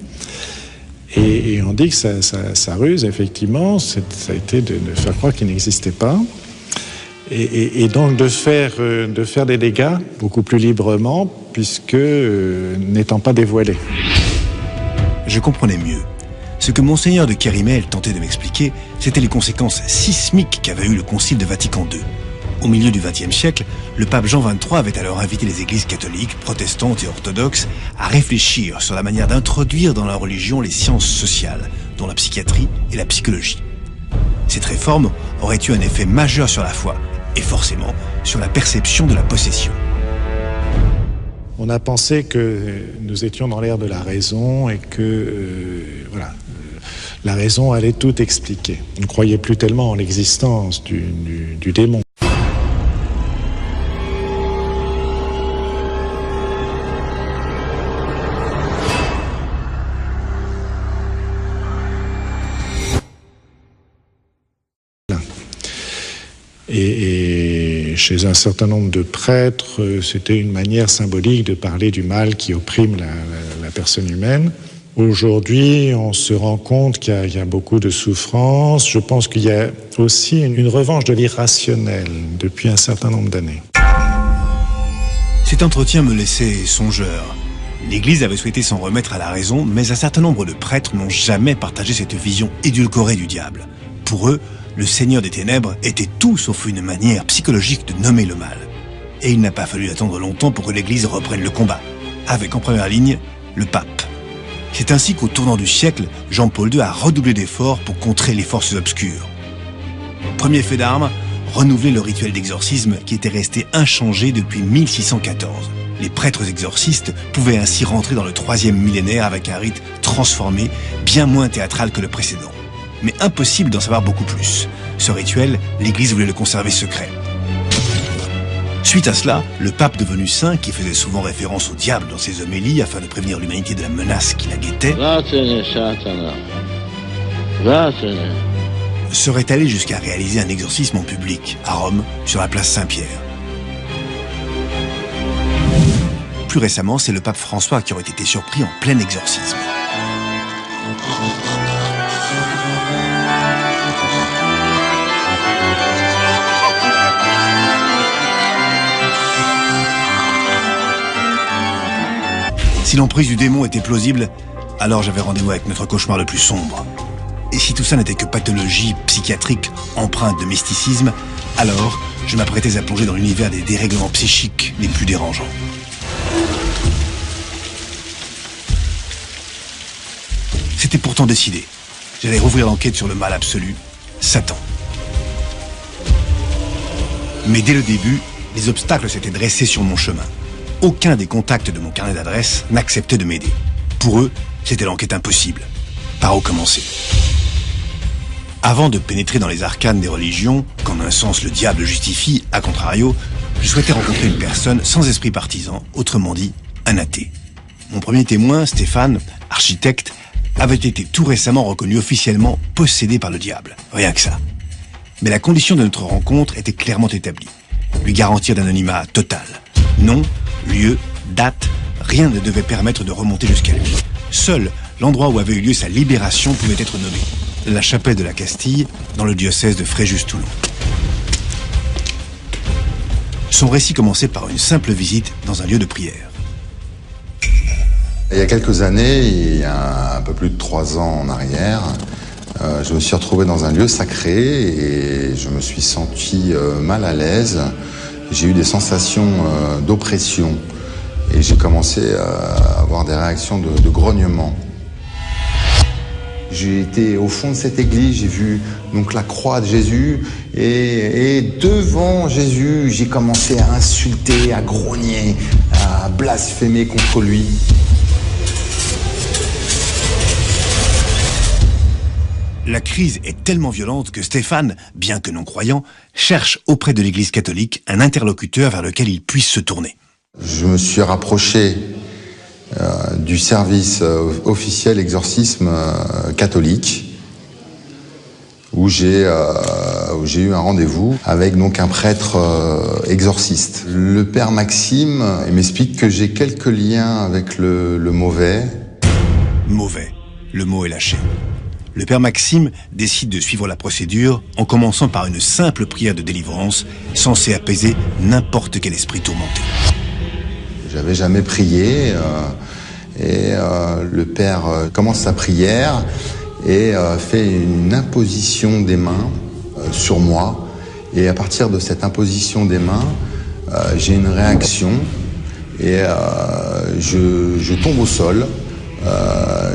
Et on dit que sa ruse, effectivement, ça a été de faire croire qu'il n'existait pas. Et donc de faire des dégâts beaucoup plus librement, puisque n'étant pas dévoilé. Je comprenais mieux. Ce que Monseigneur de Kérimel tentait de m'expliquer, c'était les conséquences sismiques qu'avait eu le Concile de Vatican II. Au milieu du XXe siècle, le pape Jean XXIII avait alors invité les églises catholiques, protestantes et orthodoxes à réfléchir sur la manière d'introduire dans la religion les sciences sociales, dont la psychiatrie et la psychologie. Cette réforme aurait eu un effet majeur sur la foi et forcément sur la perception de la possession. On a pensé que nous étions dans l'ère de la raison et que la raison allait tout expliquer. On ne croyait plus tellement en l'existence du démon. Et chez un certain nombre de prêtres, c'était une manière symbolique de parler du mal qui opprime la personne humaine. Aujourd'hui, on se rend compte qu'il y a beaucoup de souffrance. Je pense qu'il y a aussi une revanche de l'irrationnel depuis un certain nombre d'années. Cet entretien me laissait songeur. L'Église avait souhaité s'en remettre à la raison, mais un certain nombre de prêtres n'ont jamais partagé cette vision édulcorée du diable. Pour eux, le Seigneur des Ténèbres était tout sauf une manière psychologique de nommer le mal. Et il n'a pas fallu attendre longtemps pour que l'Église reprenne le combat, avec en première ligne le pape. C'est ainsi qu'au tournant du siècle, Jean-Paul II a redoublé d'efforts pour contrer les forces obscures. Premier fait d'armes, renouveler le rituel d'exorcisme qui était resté inchangé depuis 1614. Les prêtres exorcistes pouvaient ainsi rentrer dans le 3e millénaire avec un rite transformé, bien moins théâtral que le précédent. Mais impossible d'en savoir beaucoup plus. Ce rituel, l'Église voulait le conserver secret. Suite à cela, le pape devenu saint, qui faisait souvent référence au diable dans ses homélies afin de prévenir l'humanité de la menace qui la guettait, serait allé jusqu'à réaliser un exorcisme en public, à Rome, sur la place Saint-Pierre. Plus récemment, c'est le pape François qui aurait été surpris en plein exorcisme. Si l'emprise du démon était plausible, alors j'avais rendez-vous avec notre cauchemar le plus sombre. Et si tout ça n'était que pathologie psychiatrique empreinte de mysticisme, alors je m'apprêtais à plonger dans l'univers des dérèglements psychiques les plus dérangeants. C'était pourtant décidé. J'allais rouvrir l'enquête sur le mal absolu, Satan. Mais dès le début, les obstacles s'étaient dressés sur mon chemin. Aucun des contacts de mon carnet d'adresses n'acceptait de m'aider. Pour eux, c'était l'enquête impossible. Par où commencer? Avant de pénétrer dans les arcanes des religions, qu'en un sens le diable justifie, à contrario, je souhaitais rencontrer une personne sans esprit partisan, autrement dit, un athée. Mon premier témoin, Stéphane, architecte, avait été tout récemment reconnu officiellement possédé par le diable. Rien que ça. Mais la condition de notre rencontre était clairement établie. Lui garantir d'anonymat total. Nom, lieu, date, rien ne devait permettre de remonter jusqu'à lui. Seul l'endroit où avait eu lieu sa libération pouvait être nommé. La chapelle de la Castille, dans le diocèse de Fréjus-Toulon. Son récit commençait par une simple visite dans un lieu de prière. Il y a quelques années, il y a un peu plus de 3 ans en arrière, je me suis retrouvé dans un lieu sacré et je me suis senti mal à l'aise. J'ai eu des sensations d'oppression et j'ai commencé à avoir des réactions de grognement. J'ai été au fond de cette église, j'ai vu donc la croix de Jésus et devant Jésus, j'ai commencé à insulter, à grogner, à blasphémer contre lui. La crise est tellement violente que Stéphane, bien que non-croyant, cherche auprès de l'Église catholique un interlocuteur vers lequel il puisse se tourner. Je me suis rapproché du service officiel exorcisme catholique où j'ai eu un rendez-vous avec donc un prêtre exorciste. Le père Maxime m'explique que j'ai quelques liens avec le mauvais. Mauvais, le mot est lâché. Le père Maxime décide de suivre la procédure en commençant par une simple prière de délivrance censée apaiser n'importe quel esprit tourmenté. J'avais jamais prié et le père commence sa prière et fait une imposition des mains sur moi. Et à partir de cette imposition des mains, j'ai une réaction et je tombe au sol.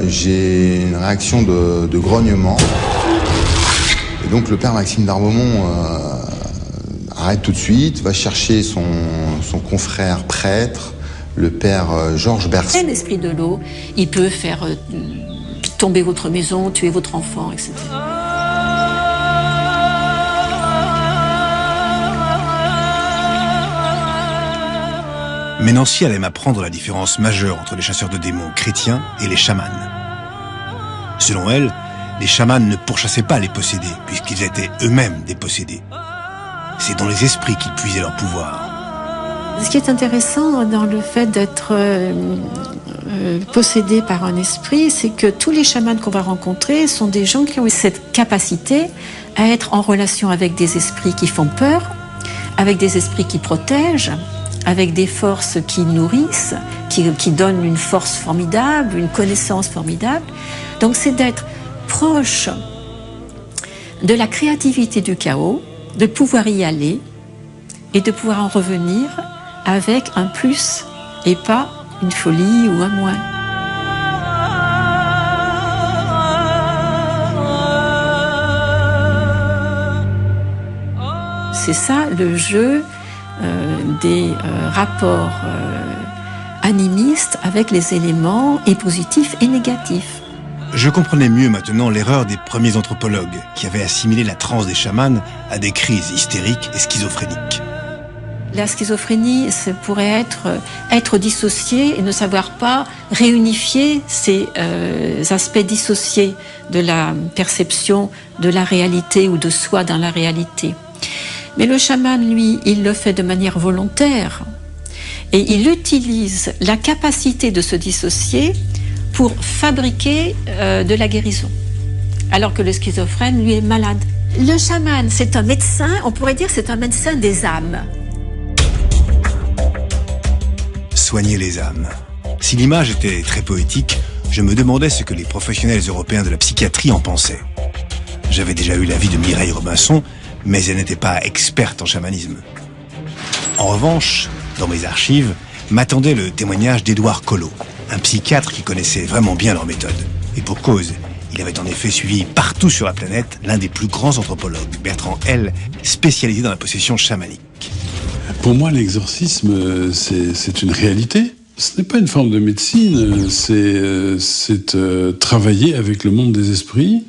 J'ai une réaction de grognement. Et donc le père Maxime d'Arbaumont arrête tout de suite, va chercher son confrère prêtre, le père Georges Bercy. L'esprit de l'eau, il peut faire tomber votre maison, tuer votre enfant, etc. Mais Nancy allait m'apprendre la différence majeure entre les chasseurs de démons chrétiens et les chamans. Selon elle, les chamans ne pourchassaient pas les possédés, puisqu'ils étaient eux-mêmes des possédés. C'est dans les esprits qu'ils puisaient leur pouvoir. Ce qui est intéressant dans le fait d'être possédé par un esprit, c'est que tous les chamans qu'on va rencontrer sont des gens qui ont cette capacité à être en relation avec des esprits qui font peur, avec des esprits qui protègent, avec des forces qui nourrissent, qui donnent une force formidable, une connaissance formidable. Donc c'est d'être proche de la créativité du chaos, de pouvoir y aller et de pouvoir en revenir avec un plus et pas une folie ou un moins. C'est ça le jeu des rapports animistes avec les éléments et positifs et négatifs. Je comprenais mieux maintenant l'erreur des premiers anthropologues qui avaient assimilé la transe des chamans à des crises hystériques et schizophréniques. La schizophrénie, ça pourrait être dissocié et ne savoir pas réunifier ces aspects dissociés de la perception de la réalité ou de soi dans la réalité. Mais le chaman, lui, il le fait de manière volontaire et il utilise la capacité de se dissocier pour fabriquer de la guérison. Alors que le schizophrène, lui, est malade. Le chaman, c'est un médecin, on pourrait dire c'est un médecin des âmes. Soigner les âmes. Si l'image était très poétique, je me demandais ce que les professionnels européens de la psychiatrie en pensaient. J'avais déjà eu l'avis de Mireille Robinson, mais elle n'était pas experte en chamanisme. En revanche, dans mes archives, m'attendait le témoignage d'Édouard Collot, un psychiatre qui connaissait vraiment bien leur méthode. Et pour cause, il avait en effet suivi partout sur la planète l'un des plus grands anthropologues, Bertrand L., spécialisé dans la possession chamanique. Pour moi, l'exorcisme, c'est une réalité. Ce n'est pas une forme de médecine, c'est travailler avec le monde des esprits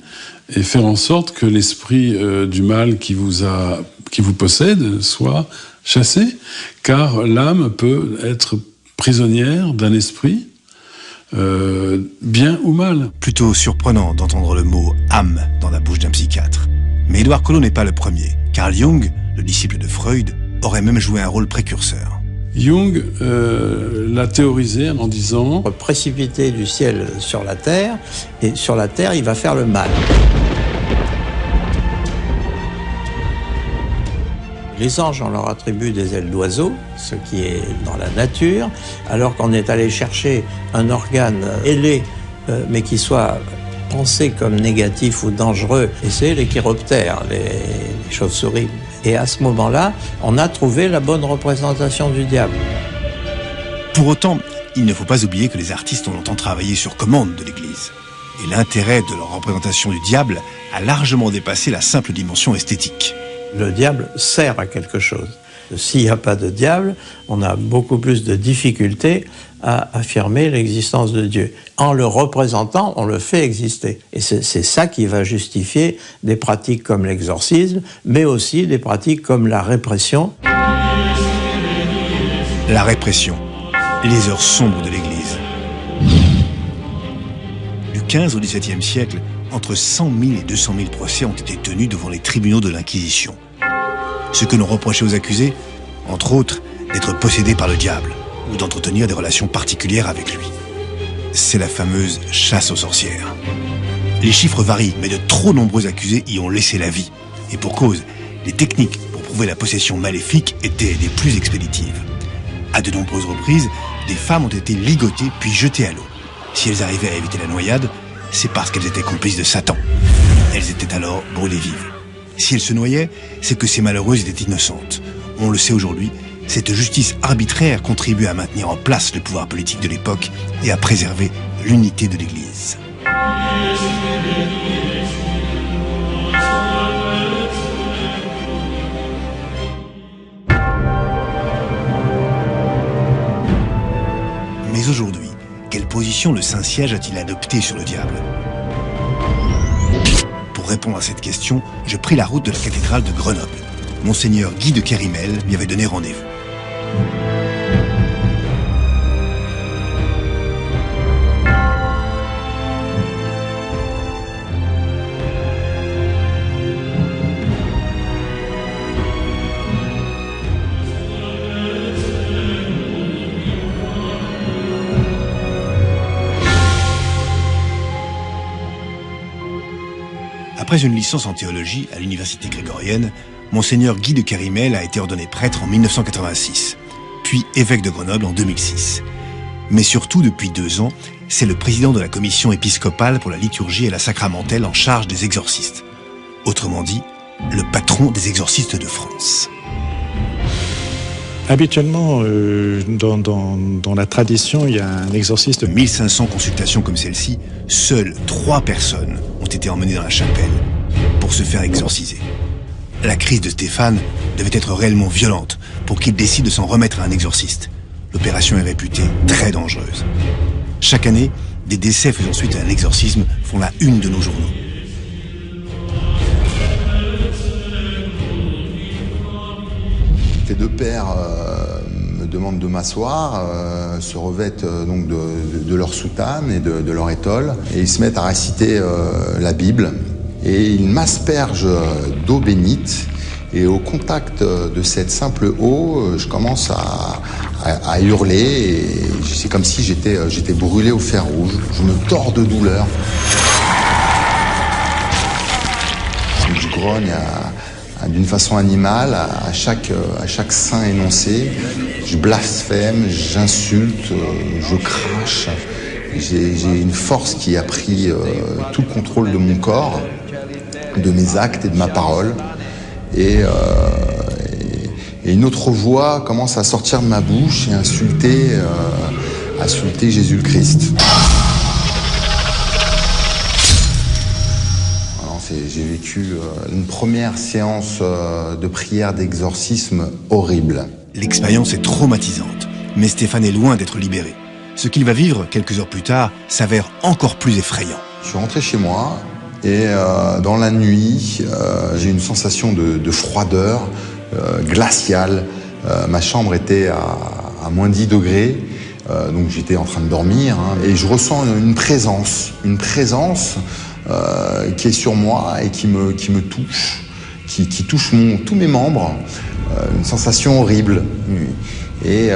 et faire en sorte que l'esprit du mal qui vous possède soit chassé, car l'âme peut être prisonnière d'un esprit, bien ou mal. Plutôt surprenant d'entendre le mot « âme » dans la bouche d'un psychiatre. Mais Édouard Collot n'est pas le premier. Carl Jung, le disciple de Freud, aurait même joué un rôle précurseur. Jung l'a théorisé en disant « précipiter du ciel sur la terre, et sur la terre, il va faire le mal ». Les anges, on leur attribue des ailes d'oiseau, ce qui est dans la nature, alors qu'on est allé chercher un organe ailé, mais qui soit pensé comme négatif ou dangereux, et c'est les chiroptères, les chauves-souris. Et à ce moment-là, on a trouvé la bonne représentation du diable. Pour autant, il ne faut pas oublier que les artistes ont longtemps travaillé sur commande de l'Église. Et l'intérêt de leur représentation du diable a largement dépassé la simple dimension esthétique. Le diable sert à quelque chose. S'il n'y a pas de diable, on a beaucoup plus de difficultés à affirmer l'existence de Dieu. En le représentant, on le fait exister. Et c'est ça qui va justifier des pratiques comme l'exorcisme, mais aussi des pratiques comme la répression. La répression, les heures sombres de l'Église. Du XV au XVIIe siècle, entre 100 000 et 200 000 procès ont été tenus devant les tribunaux de l'Inquisition. Ce que l'on reprochait aux accusés, entre autres, d'être possédés par le diable ou d'entretenir des relations particulières avec lui. C'est la fameuse chasse aux sorcières. Les chiffres varient, mais de trop nombreux accusés y ont laissé la vie. Et pour cause, les techniques pour prouver la possession maléfique étaient des plus expéditives. À de nombreuses reprises, des femmes ont été ligotées puis jetées à l'eau. Si elles arrivaient à éviter la noyade, c'est parce qu'elles étaient complices de Satan. Elles étaient alors brûlées vives. Si elles se noyaient, c'est que ces malheureuses étaient innocentes. On le sait aujourd'hui, cette justice arbitraire contribuait à maintenir en place le pouvoir politique de l'époque et à préserver l'unité de l'Église. Mais aujourd'hui, quelle position le Saint-Siège a-t-il adoptée sur le diable? Pour répondre à cette question, je pris la route de la cathédrale de Grenoble. Monseigneur Guy de Kérimel m'y avait donné rendez-vous. Après une licence en théologie à l'université grégorienne, Monseigneur Guy de Kérimel a été ordonné prêtre en 1986, puis évêque de Grenoble en 2006. Mais surtout, depuis 2 ans, c'est le président de la commission épiscopale pour la liturgie et la sacramentelle en charge des exorcistes. Autrement dit, le patron des exorcistes de France. Habituellement, dans la tradition, il y a un exorciste. 1500 consultations comme celle-ci, seules 3 personnes ont été emmenées dans la chapelle pour se faire exorciser. La crise de Stéphane devait être réellement violente pour qu'il décide de s'en remettre à un exorciste. L'opération est réputée très dangereuse. Chaque année, des décès faisant suite à un exorcisme font la une de nos journaux. Les 2 pères me demandent de m'asseoir, se revêtent donc de leur soutane et de leur étole, et ils se mettent à réciter la Bible, et ils m'aspergent d'eau bénite, et au contact de cette simple eau, je commence à hurler, et c'est comme si j'étais brûlé au fer rouge, je me tords de douleur. Je grogne d'une façon animale, à chaque saint énoncé, je blasphème, j'insulte, je crache. J'ai une force qui a pris tout le contrôle de mon corps, de mes actes et de ma parole. Et une autre voix commence à sortir de ma bouche et insulter Jésus le Christ. J'ai vécu une première séance de prière d'exorcisme horrible. L'expérience est traumatisante, mais Stéphane est loin d'être libéré. Ce qu'il va vivre quelques heures plus tard s'avère encore plus effrayant. Je suis rentré chez moi et dans la nuit, j'ai une sensation de froideur glaciale. Ma chambre était à moins 10 degrés, donc j'étais en train de dormir, et je ressens une présence qui est sur moi et qui me touche, qui touche tous mes membres, une sensation horrible. Et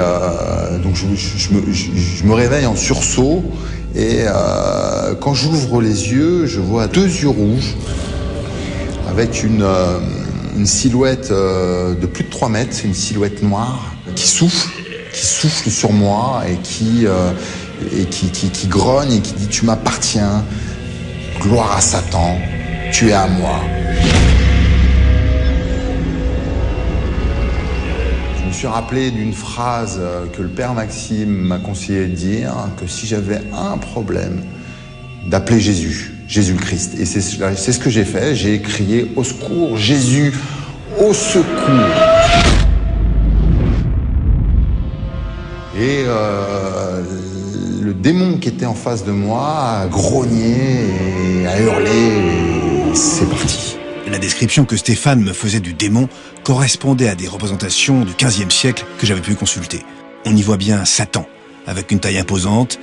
donc je me réveille en sursaut, et quand j'ouvre les yeux, je vois 2 yeux rouges avec une silhouette de plus de 3 mètres, une silhouette noire qui souffle sur moi et qui grogne et qui dit « Tu m'appartiens ». Gloire à Satan, tu es à moi. Je me suis rappelé d'une phrase que le père Maxime m'a conseillé de dire, que si j'avais un problème, d'appeler Jésus le Christ. Et c'est ce que j'ai fait, j'ai crié « Au secours, Jésus, au secours !» Et le démon qui était en face de moi a grogné et a hurlé, et c'est parti. La description que Stéphane me faisait du démon correspondait à des représentations du XVe siècle que j'avais pu consulter. On y voit bien Satan, avec une taille imposante,